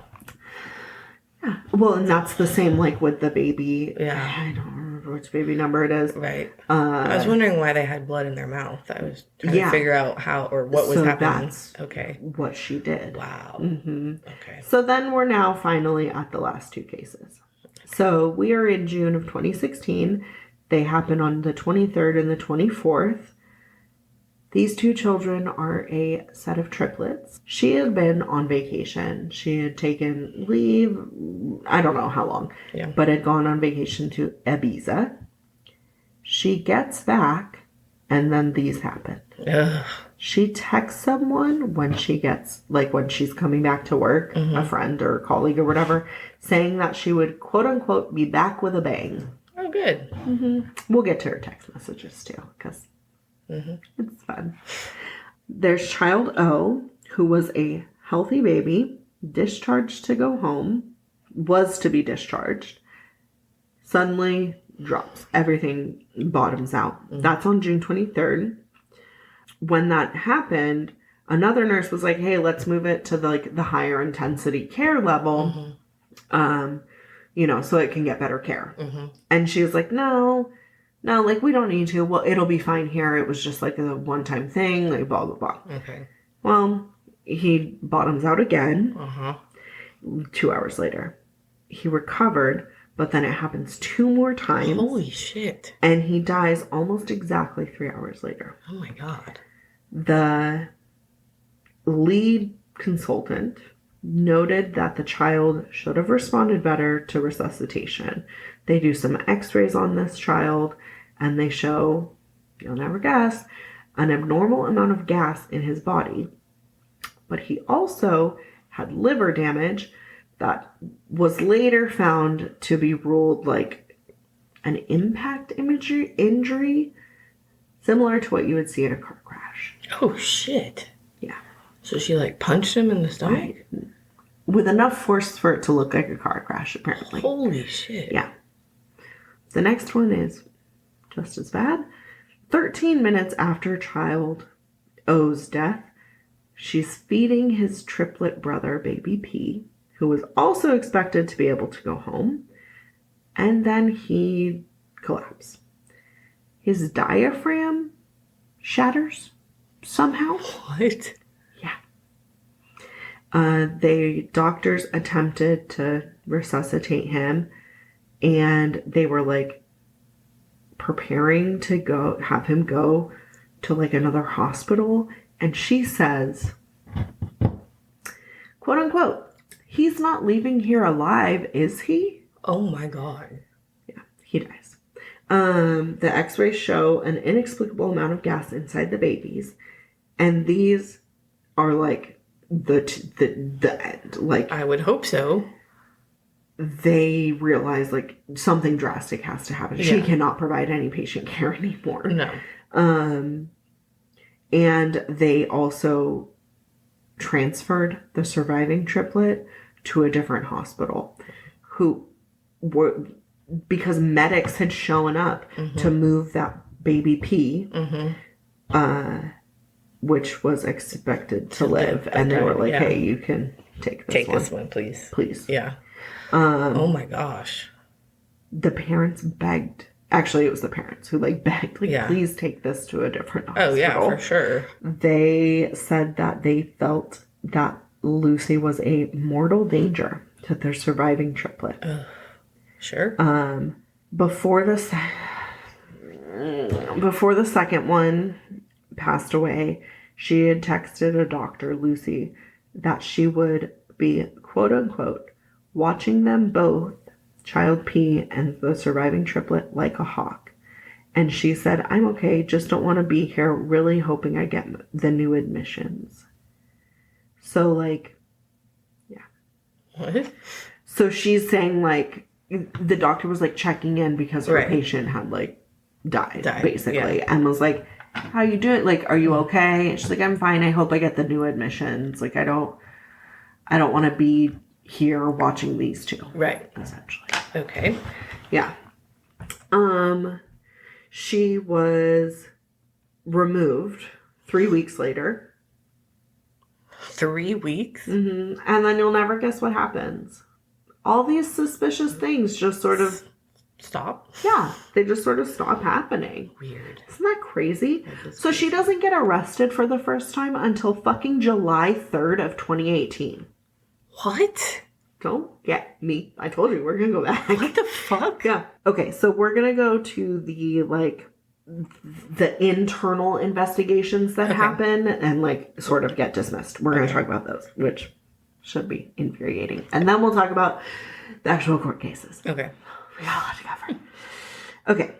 Well, and that's the same, like, with the baby. Yeah. I don't remember which baby number it is. Right. I was wondering why they had blood in their mouth. I was trying to figure out how or what was happening. That's what she did. Wow. Okay. So then we're now finally at the last two cases. So we are in June of 2016. They happen on the 23rd and the 24th. These two children are a set of triplets. She had been on vacation. She had taken leave, I don't know how long, but had gone on vacation to Ibiza. She gets back, and then these happen. Ugh. She texts someone when she gets, like, when she's coming back to work, a friend or a colleague or whatever, saying that she would, quote unquote, be back with a bang. Oh, good. We'll get to her text messages too, because it's fun. There's child O, who was a healthy baby, discharged to go home, was to be discharged, suddenly drops. Everything bottoms out. That's on June 23rd. When that happened, another nurse was like, hey, let's move it to the higher intensity care level, so it can get better care. And she was like, no, like, we don't need to. Well, it'll be fine here. It was just like a one-time thing, like, blah, blah, blah. Okay. Well, he bottoms out again 2 hours later. He recovered, but then it happens 2 more times. Holy shit. And he dies almost exactly 3 hours later. Oh, my God. The lead consultant noted that the child should have responded better to resuscitation. They do some x-rays on this child, and they show, you'll never guess, an abnormal amount of gas in his body. But he also had liver damage that was later found to be ruled like an impact injury, similar to what you would see in a car crash. Oh, shit. Yeah. So she, like, punched him in the stomach? Right. With enough force for it to look like a car crash, apparently. Holy shit. Yeah. The next one is just as bad. 13 minutes after child O's death, she's feeding his triplet brother, baby P, who was also expected to be able to go home. And then he collapsed. His diaphragm shatters somehow. What? The doctors attempted to resuscitate him, and they were, like, preparing to have him go to, like, another hospital. And she says, quote unquote, he's not leaving here alive, is he? Oh, my God. Yeah, he dies. The x-rays show an inexplicable amount of gas inside the babies, and these are, like, the end. Like, I would hope so. They realize, like, something drastic has to happen. She cannot provide any patient care anymore. No. And they also transferred the surviving triplet to a different hospital, because medics had shown up to move that baby P, which was expected to live. And they were like, hey, you can take this one, please. Please. Yeah. Oh my gosh. The parents begged. Actually, it was the parents who, like, begged, like, please take this to a different hospital. Oh, yeah, for sure. They said that they felt that Lucy was a mortal danger to their surviving triplet. Sure. Before the second one passed away, she had texted a doctor, Lucy, that she would be, quote unquote, watching them both, child P and the surviving triplet, like a hawk. And she said, I'm okay, just don't want to be here, really hoping I get the new admissions. So, like, yeah. What? So she's saying, like, the doctor was, like, checking in because her patient had, like, died basically. Yeah. And was like, how you doing? Like, are you okay? And she's like, I'm fine. I hope I get the new admissions. Like, I don't want to be here watching these two. Right. Essentially. Okay. Yeah. She was removed 3 weeks later. 3 weeks? Mm-hmm. And then you'll never guess what happens. All these suspicious things just sort of... Stop? Yeah. They just sort of stop happening. Weird. Isn't that crazy? So crazy. She doesn't get arrested for the first time until fucking July 3rd of 2018. What? Don't get me. I told you, we're gonna go back. What the fuck? Yeah. Okay, so we're gonna go to the, like, the internal investigations that happen and, like, sort of get dismissed. We're gonna talk about those, which should be infuriating. And then we'll talk about the actual court cases. Okay. We got a lot to cover. Okay.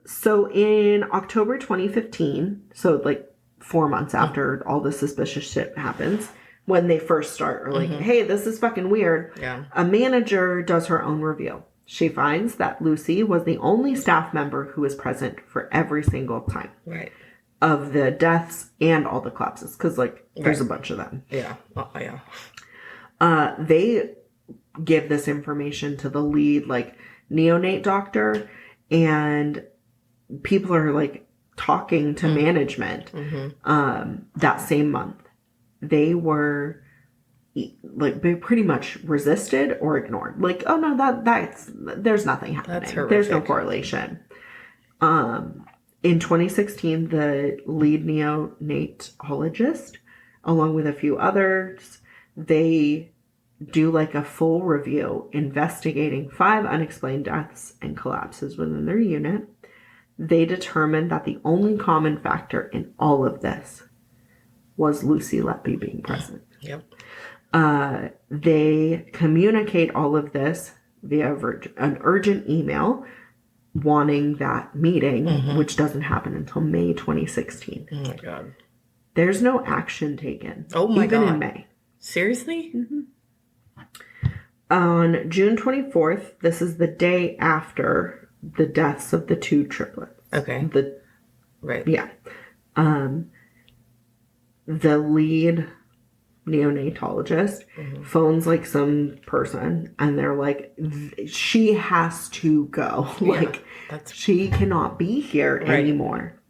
So in October 2015, so, like, 4 months after all the suspicious shit happens, when they first start, or like, hey, this is fucking weird. Yeah. A manager does her own review. She finds that Lucy was the only staff member who was present for every single time. Right. Of the deaths and all the collapses. Because, like, there's a bunch of them. Yeah. Yeah. They give this information to the lead, like, neonate doctor. And people are, like, talking to management that same month. They were, like, they pretty much resisted or ignored. Like, oh no, that's there's nothing happening. That's horrific. There's no correlation. In 2016, the lead neonatologist, along with a few others, they do, like, a full review investigating 5 unexplained deaths and collapses within their unit. They determined that the only common factor in all of this was Lucy Letby being present. Yep. They communicate all of this via an urgent email wanting that meeting, which doesn't happen until May 2016. Oh my God. There's no action taken. Oh my God. Even in May. Seriously? On June 24th, this is the day after the deaths of the 2 triplets. Okay. Right. Yeah. The lead neonatologist phones, like, some person, and they're like, she has to go. Like, she cannot be here anymore.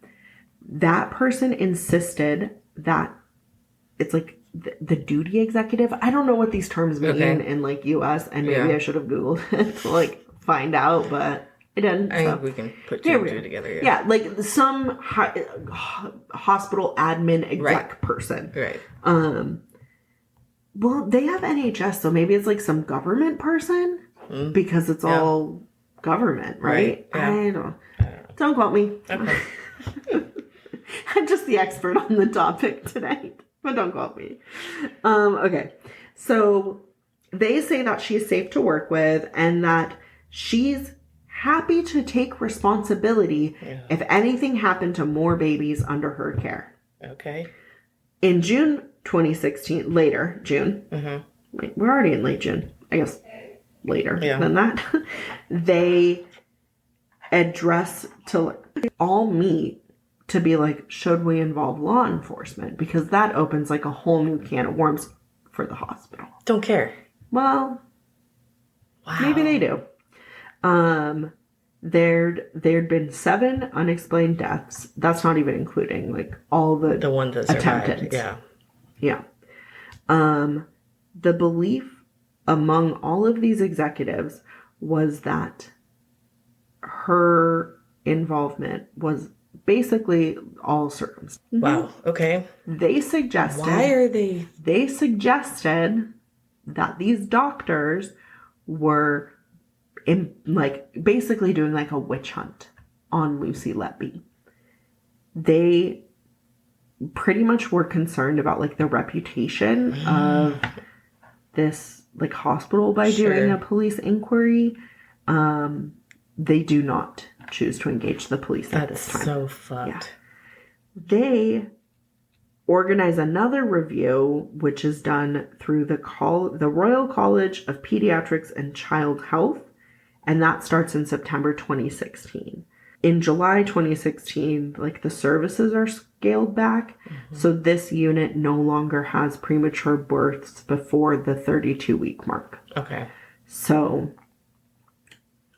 That person insisted that it's, like, the duty executive. I don't know what these terms mean in, like, US, and maybe I should have Googled it to, like, find out, but I didn't. I think we can put 2 and 2 together. Yeah, like, some hospital admin exec person. Right. Well, they have NHS, so maybe it's, like, some government person because it's all government, right? Yeah. I don't quote me. Okay. I'm just the expert on the topic tonight, but don't quote me. Okay, so they say that she's safe to work with and that she's happy to take responsibility if anything happened to more babies under her care. Okay. In June 2016, later, June, wait, we're already in late June, I guess later than that, they address to all meet to be like, should we involve law enforcement? Because that opens, like, a whole new can of worms for the hospital. Don't care. Well, wow. Maybe they do. There'd been 7 unexplained deaths. That's not even including, like, all the ones that survived. Yeah. The belief among all of these executives was that her involvement was basically all circumstantial. Wow. Okay. They suggested. Why are they? They suggested that these doctors were basically doing, like, a witch hunt on Lucy Letby. They pretty much were concerned about, like, the reputation of this, like, hospital by doing a police inquiry. They do not choose to engage the police at this time. That's so fucked. Yeah. They organize another review, which is done through the Royal College of Pediatrics and Child Health, and that starts in September 2016. In July 2016, like, the services are scaled back. So this unit no longer has premature births before the 32-week mark. Okay. So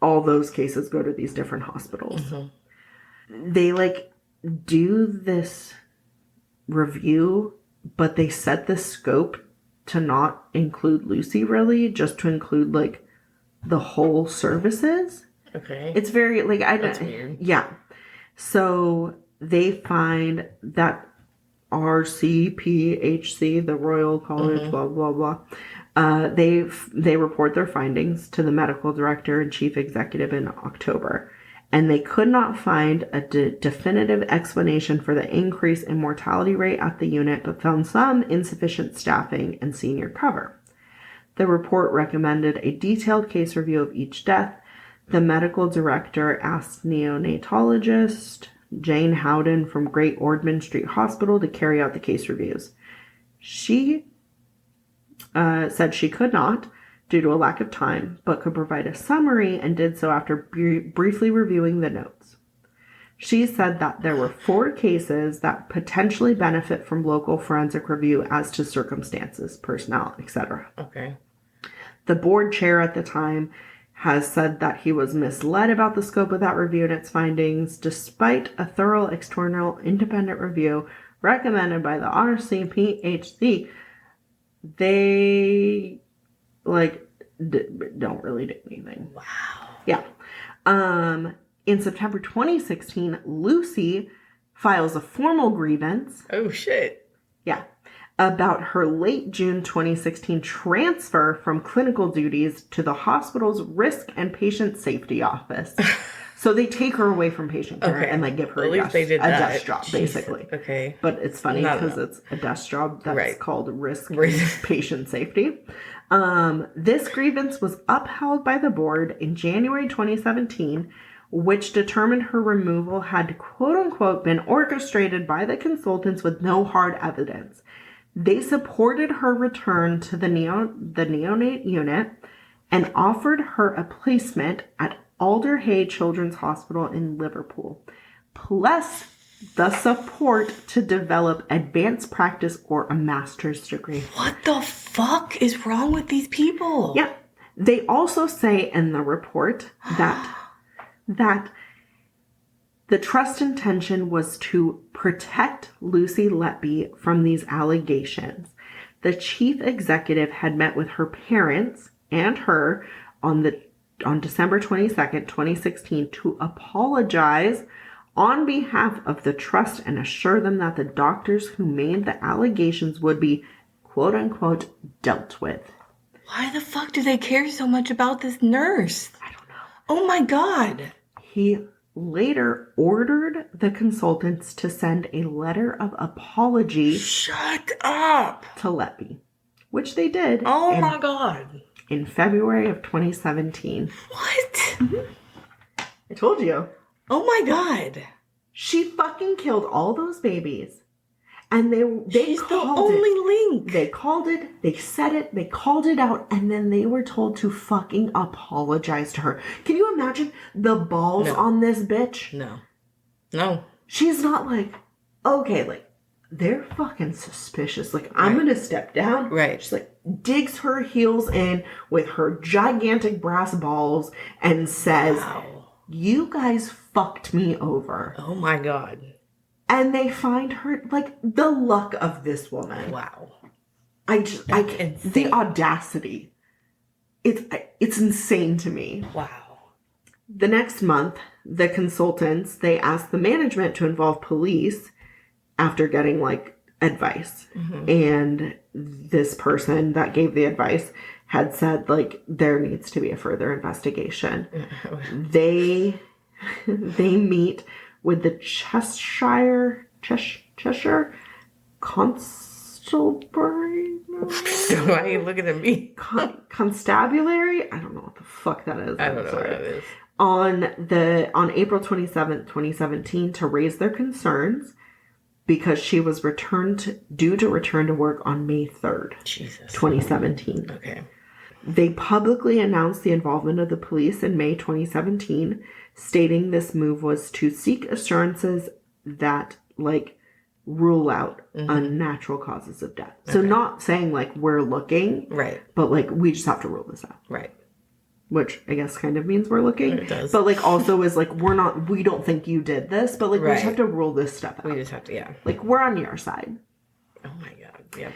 all those cases go to these different hospitals. They like do this review, but they set the scope to not include Lucy really, just to include like the whole services. Okay. It's very like That's weird. Yeah. So they find that RCPHC, the Royal College, blah blah blah. They report their findings to the medical director and chief executive in October, and they could not find a definitive explanation for the increase in mortality rate at the unit, but found some insufficient staffing and senior cover. The report recommended a detailed case review of each death. The medical director asked neonatologist Jane Howden from Great Ormond Street Hospital to carry out the case reviews. She said she could not due to a lack of time, but could provide a summary and did so after briefly reviewing the notes. She said that there were 4 cases that potentially benefit from local forensic review as to circumstances, personnel, etc. Okay. The board chair at the time has said that he was misled about the scope of that review and its findings, despite a thorough external independent review recommended by the RCPHC. They don't really do anything. Wow. Yeah. In September 2016, Lucy files a formal grievance. Oh shit. Yeah. About her late June 2016 transfer from clinical duties to the hospital's risk and patient safety office. So they take her away from patient care and like give her a desk job, basically. Okay. But it's funny because it's a desk job that's called risk and patient safety. This grievance was upheld by the board in January 2017, which determined her removal had quote-unquote been orchestrated by the consultants with no hard evidence. They supported her return to the neonate unit and offered her a placement at Alder Children's Hospital in Liverpool, plus the support to develop advanced practice or a master's degree. What the fuck is wrong with these people? Yeah. They also say in the report that the trust intention was to protect Lucy Letby from these allegations. The chief executive had met with her parents and her on December 22nd, 2016 to apologize on behalf of the trust and assure them that the doctors who made the allegations would be quote unquote dealt with. Why the fuck do they care so much about this nurse? I don't know. Oh my God. He later ordered the consultants to send a letter of apology. Shut up. To Letby, which they did. Oh my God. In February of 2017. What? Mm-hmm. I told you. Oh my God. She fucking killed all those babies. And She's the only link. They called it, they said it, they called it out, and then they were told to fucking apologize to her. Can you imagine the balls on this bitch? No. She's not like, okay, like, they're fucking suspicious. Like, I'm going to step down. Right. She's like, digs her heels in with her gigantic brass balls and says, you guys fucked me over. Oh my God. And they find her, like, the luck of this woman. Wow. The audacity. It's insane to me. Wow. The next month, the consultants, they asked the management to involve police after getting, like, advice. Mm-hmm. And this person that gave the advice had said, like, there needs to be a further investigation. They meet with the Cheshire Constabulary? Why are you looking at me? Constabulary? I don't know what the fuck that is. I don't know what that is. On April 27th, 2017 to raise their concerns because she was due to return to work on May 3rd, 2017. Okay. They publicly announced the involvement of the police in May 2017, stating this move was to seek assurances that, like, rule out unnatural causes of death. So not saying like we're looking, right, but like we just have to rule this out, right. Which I guess kind of means we're looking. It does. But like also is like we don't think you did this, but like we just have to rule this stuff out. We just have to, yeah. Like we're on your side. Oh my god, yeah.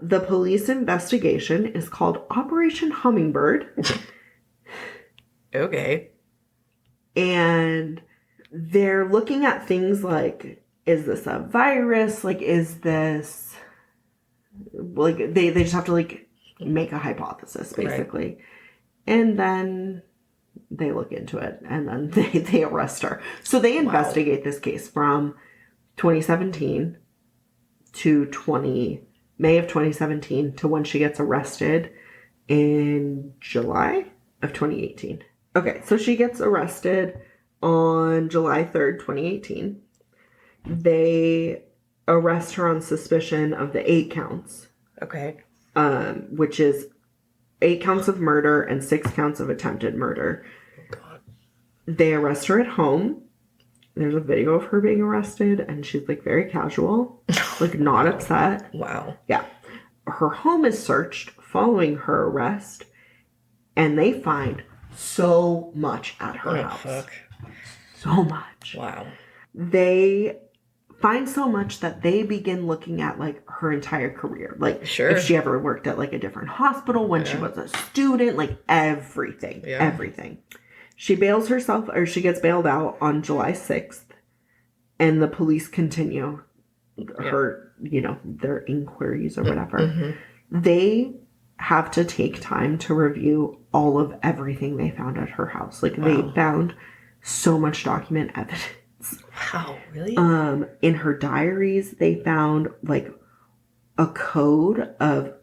The police investigation is called Operation Hummingbird. Okay. And they're looking at things like, is this a virus? Like, is this like they just have to like make a hypothesis basically. Right. And then they look into it and then they arrest her. So they investigate this case from 2017 to May of 2017 to when she gets arrested in July of 2018. Okay, so she gets arrested on July 3rd, 2018. They arrest her on suspicion of the 8 counts. Okay. Which is 8 counts of murder and 6 counts of attempted murder. Oh, God. They arrest her at home. There's a video of her being arrested, and she's, like, very casual. Like, not upset. Wow. Yeah. Her home is searched following her arrest, and they find so much at her house. Fuck. So much. Wow. They find so much that they begin looking at like her entire career. Like if she ever worked at like a different hospital when she was a student, like everything. Yeah. Everything. She she gets bailed out on July 6th, and the police continue her, their inquiries or whatever. Mm-hmm. They have to take time to review all of everything they found at her house. Like they found so much document evidence. Wow, really? In her diaries, they found like a code of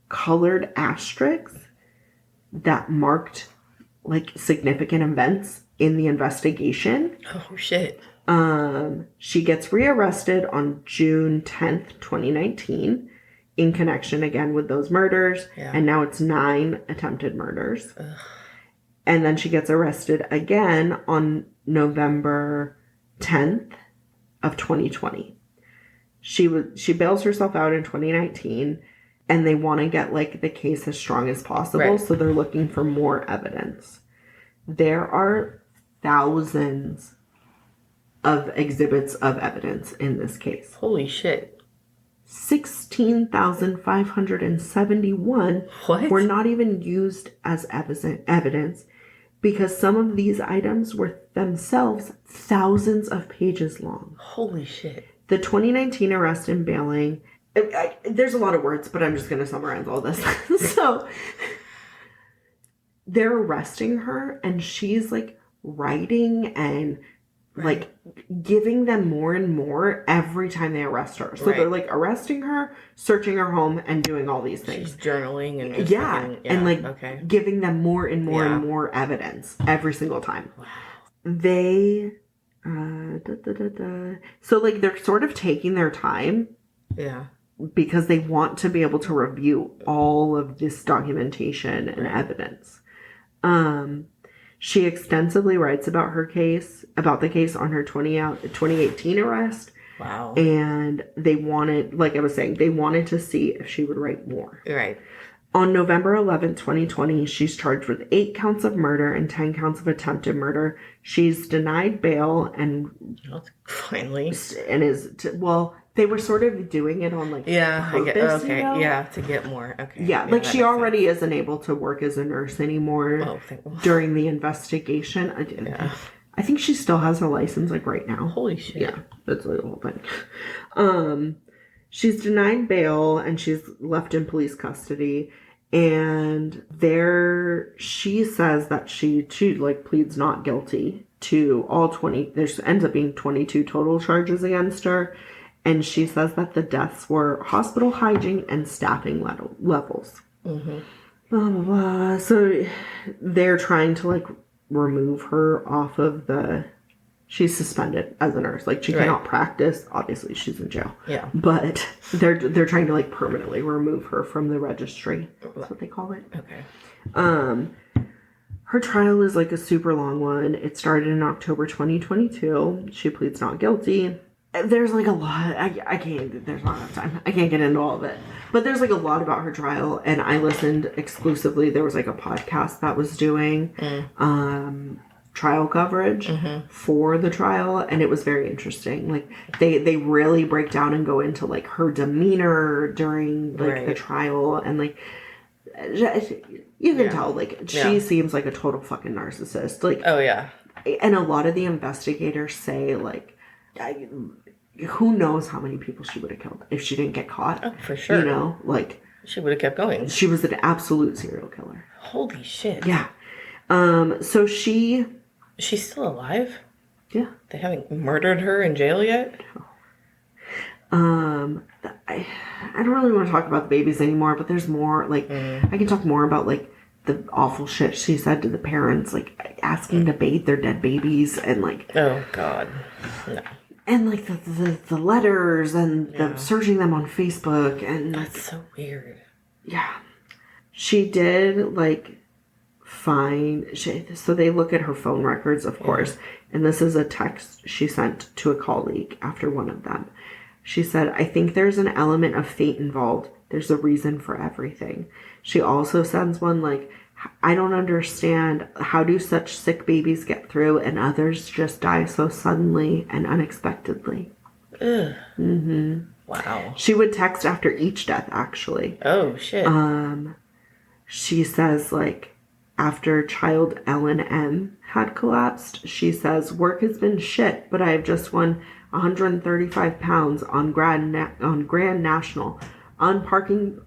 colored asterisks that marked like significant events in the investigation. Oh shit. She gets rearrested on June 10th, 2019 in connection again with those murders. Yeah. And now it's 9 attempted murders. Ugh. And then she gets arrested again on November 10th of 2020. She bails herself out in 2019, and they want to get like the case as strong as possible. Right. So they're looking for more evidence. There are thousands of exhibits of evidence in this case. Holy shit. 16,571 were not even used as evidence because some of these items were themselves thousands of pages long. Holy shit. The 2019 arrest and bailing, there's a lot of words, but I'm just going to summarize all this. So they're arresting her and she's like writing and like giving them more and more every time they arrest her. So they're like arresting her, searching her home, and doing all these things. She's journaling and and like giving them more and more and more evidence every single time. Wow. They so like they're sort of taking their time. Yeah. Because they want to be able to review all of this documentation and evidence. She extensively writes about the case on her 2018 arrest. Wow. And they wanted, like I was saying, they wanted to see if she would write more. Right. On November 11th, 2020, she's charged with 8 counts of murder and 10 counts of attempted murder. She's denied bail and... Finally. And they were sort of doing it on, like, purpose, to get more. Okay. Yeah, like, she already isn't able to work as a nurse anymore during the investigation. I think she still has her license, like, right now. Holy shit. Yeah, that's the whole thing. She's denied bail, and she's left in police custody. And she says that she pleads not guilty to all 20... There ends up being 22 total charges against her. And she says that the deaths were hospital hygiene and staffing levels. Mm-hmm. Blah, blah, blah. So they're trying to, like, remove her off of she's suspended as a nurse. Like, she cannot practice. Obviously, she's in jail. Yeah. But they're trying to, like, permanently remove her from the registry. That's what they call it. Okay. Her trial is, like, a super long one. It started in October 2022. She pleads not guilty. there's like a lot. I can't. There's not enough time. I can't get into all of it. But there's like a lot about her trial, and I listened exclusively. There was like a podcast that was doing trial coverage for the trial, and it was very interesting. Like they really break down and go into like her demeanor during like the trial, and like you can tell like she seems like a total fucking narcissist. Like, oh yeah. And a lot of the investigators say like, who knows how many people she would have killed if she didn't get caught. Oh, for sure. You know, like she would have kept going. She was an absolute serial killer. Holy shit. Yeah. So she's still alive? Yeah. They haven't murdered her in jail yet? I don't really want to talk about the babies anymore, but there's more. Like, I can talk more about like the awful shit she said to the parents, like asking to bathe their dead babies, and like, oh god, no. And like the letters and the searching them on Facebook, and that's so weird. Yeah, she did like so they look at her phone records, of course, and this is a text she sent to a colleague after one of them. She said, "I think there's an element of fate involved. There's a reason for everything." She also sends one like, "I don't understand. How do such sick babies get through and others just die so suddenly and unexpectedly?" Ugh. Wow. She would text after each death, actually. Oh, shit. She says, like, after child Ellen M. had collapsed, she says, "Work has been shit, but I have just won 135 pounds on Grand National. Unpacking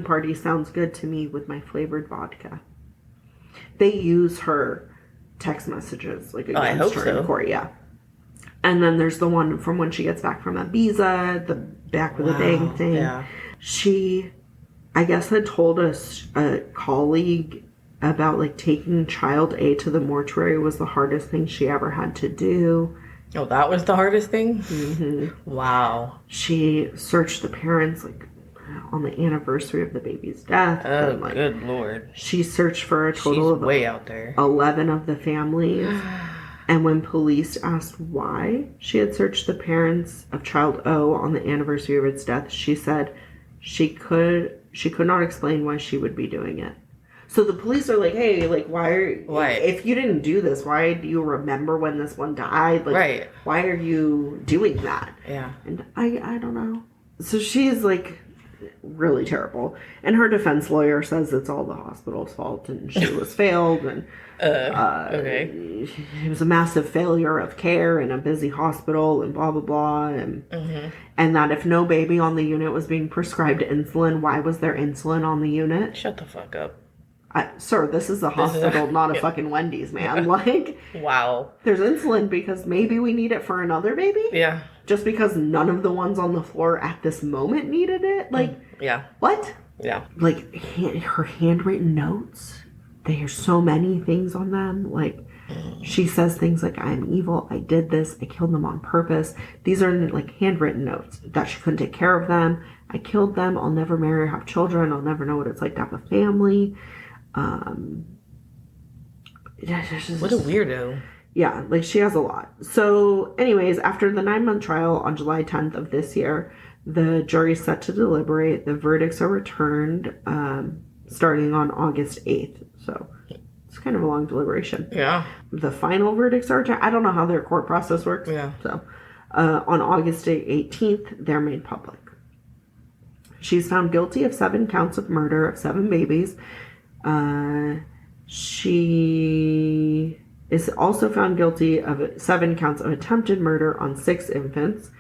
party sounds good to me with my flavored vodka." They use her text messages like against her in court, yeah. And then there's the one from when she gets back from Ibiza, the back with the bang thing. Yeah. She, I guess, had told us a colleague about like taking child A to the mortuary was the hardest thing she ever had to do. Oh, that was the hardest thing? Mm-hmm. Wow. She searched the parents like on the anniversary of the baby's death. Oh, and, like, good lord. She searched for a total of way out there. 11 of the families. And when police asked why she had searched the parents of child O on the anniversary of its death, she said she could not explain why she would be doing it. So the police are like, "Hey, like, why? If you didn't do this, why do you remember when this one died? Like, why are you doing that?" Yeah. And I don't know. So she's like really terrible, and her defense lawyer says it's all the hospital's fault, and she was failed, and it was a massive failure of care in a busy hospital, and blah blah blah, and that if no baby on the unit was being prescribed insulin, why was there insulin on the unit? Shut the fuck up. Sir, this is a hospital, not a fucking Wendy's, man. Like, wow. There's insulin because maybe we need it for another baby? Yeah. Just because none of the ones on the floor at this moment needed it? Like, yeah. What? Yeah. Like, her handwritten notes, there's so many things on them. Like, she says things like, "I'm evil, I did this, I killed them on purpose." These are like handwritten notes that she couldn't take care of them. "I killed them, I'll never marry or have children, I'll never know what it's like to have a family." What a weirdo. Yeah, like she has a lot. So anyways, after the 9-month trial on July 10th of this year, the jury's set to deliberate. The verdicts are returned starting on August 8th. So it's kind of a long deliberation. Yeah. The final verdicts are returned. I don't know how their court process works. Yeah. So on August 18th, they're made public. She's found guilty of 7 counts of murder of 7 babies. She is also found guilty of 7 counts of attempted murder on 6 infants.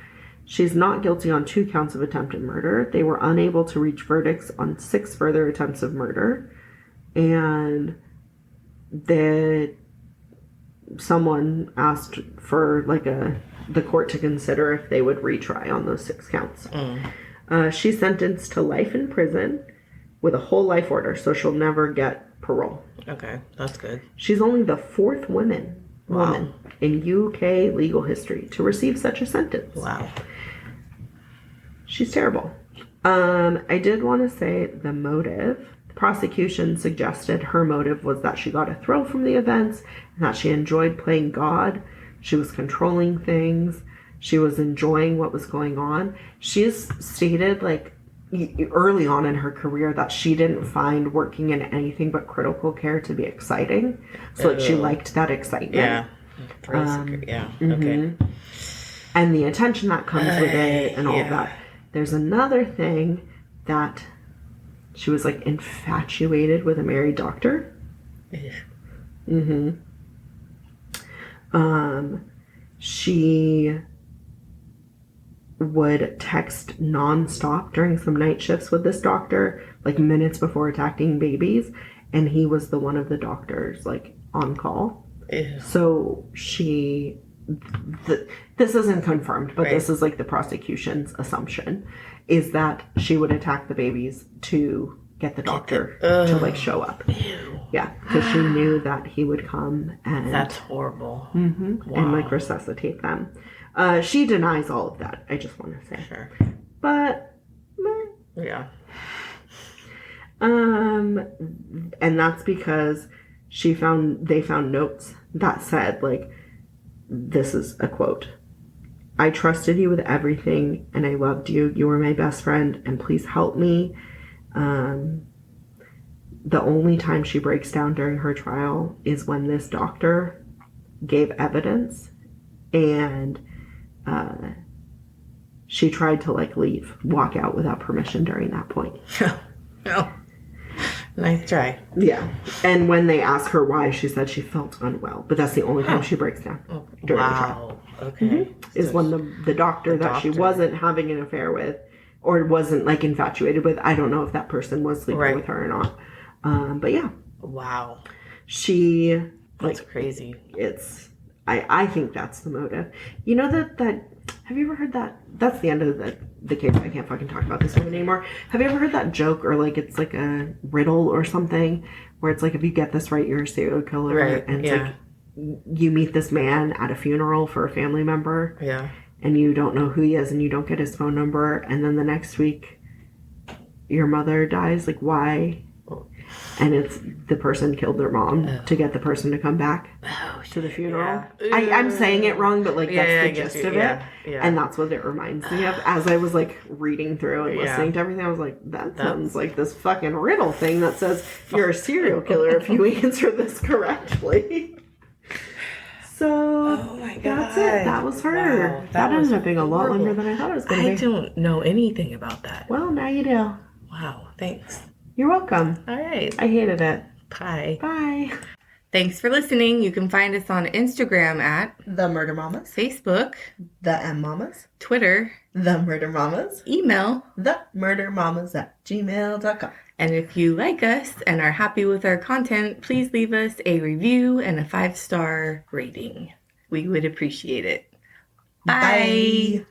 She's not guilty on 2 counts of attempted murder. They were unable to reach verdicts on 6 further attempts of murder. And someone asked for like the court to consider if they would retry on those 6 counts. She's sentenced to life in prison with a whole life order, so she'll never get parole. Okay, that's good. She's only the 4th woman in UK legal history to receive such a sentence. Wow. She's terrible. I did want to say the motive. The prosecution suggested her motive was that she got a thrill from the events and that she enjoyed playing God. She was controlling things. She was enjoying what was going on. She's stated, like, early on in her career that she didn't find working in anything but critical care to be exciting. So, like, she liked that excitement. Yeah. Okay. And the attention that comes with it and all of that. There's another thing that she was, like, infatuated with a married doctor. She would text nonstop during some night shifts with this doctor, like minutes before attacking babies, and he was the one of the doctors, like, on call. So this isn't confirmed, but this is, like, the prosecution's assumption, is that she would attack the babies to get the doctor to, like, show up. Yeah, because she knew that he would come and... That's horrible. And, like, resuscitate them. She denies all of that, I just want to say. Sure. But... Yeah. And that's because they found notes that said, like, this is a quote: "I trusted you with everything, and I loved you. You were my best friend, and please help me." The only time she breaks down during her trial is when this doctor gave evidence, and she tried to, like, walk out without permission during that point. Oh. Nice try. Yeah. And when they asked her why, she said she felt unwell. But that's the only time she breaks down during the trial. Okay. Is when the doctor she wasn't having an affair with, or wasn't, like, infatuated with, I don't know if that person was sleeping with her or not. But yeah. Wow. She... That's crazy. I think that's the motive. You know that have you ever heard that? That's the end of the case. I can't fucking talk about this one anymore. Have you ever heard that joke, or, like, it's like a riddle or something, where it's like, if you get this right, you're a serial killer. Right. And it's like, you meet this man at a funeral for a family member. Yeah. And you don't know who he is, and you don't get his phone number, and then the next week your mother dies. Like, why? And it's the person killed their mom to get the person to come back to the funeral. Yeah. I'm saying it wrong, but, like, that's the gist of it. Yeah. And that's what it reminds me of. As I was, like, reading through and listening to everything, I was like, that sounds like this fucking riddle thing that says you're a serial killer if you answer this correctly. So that's it. That was her. Wow, that ended up being a lot longer than I thought it was going to be. I don't know anything about that. Well, now you do. Wow. Thanks. You're welcome. All right. I hated it. Bye. Bye. Thanks for listening. You can find us on Instagram at The Murder Mamas, Facebook, The M Mamas, Twitter, The Murder Mamas, email, themurdermamas@gmail.com. And if you like us and are happy with our content, please leave us a review and a 5-star rating. We would appreciate it. Bye.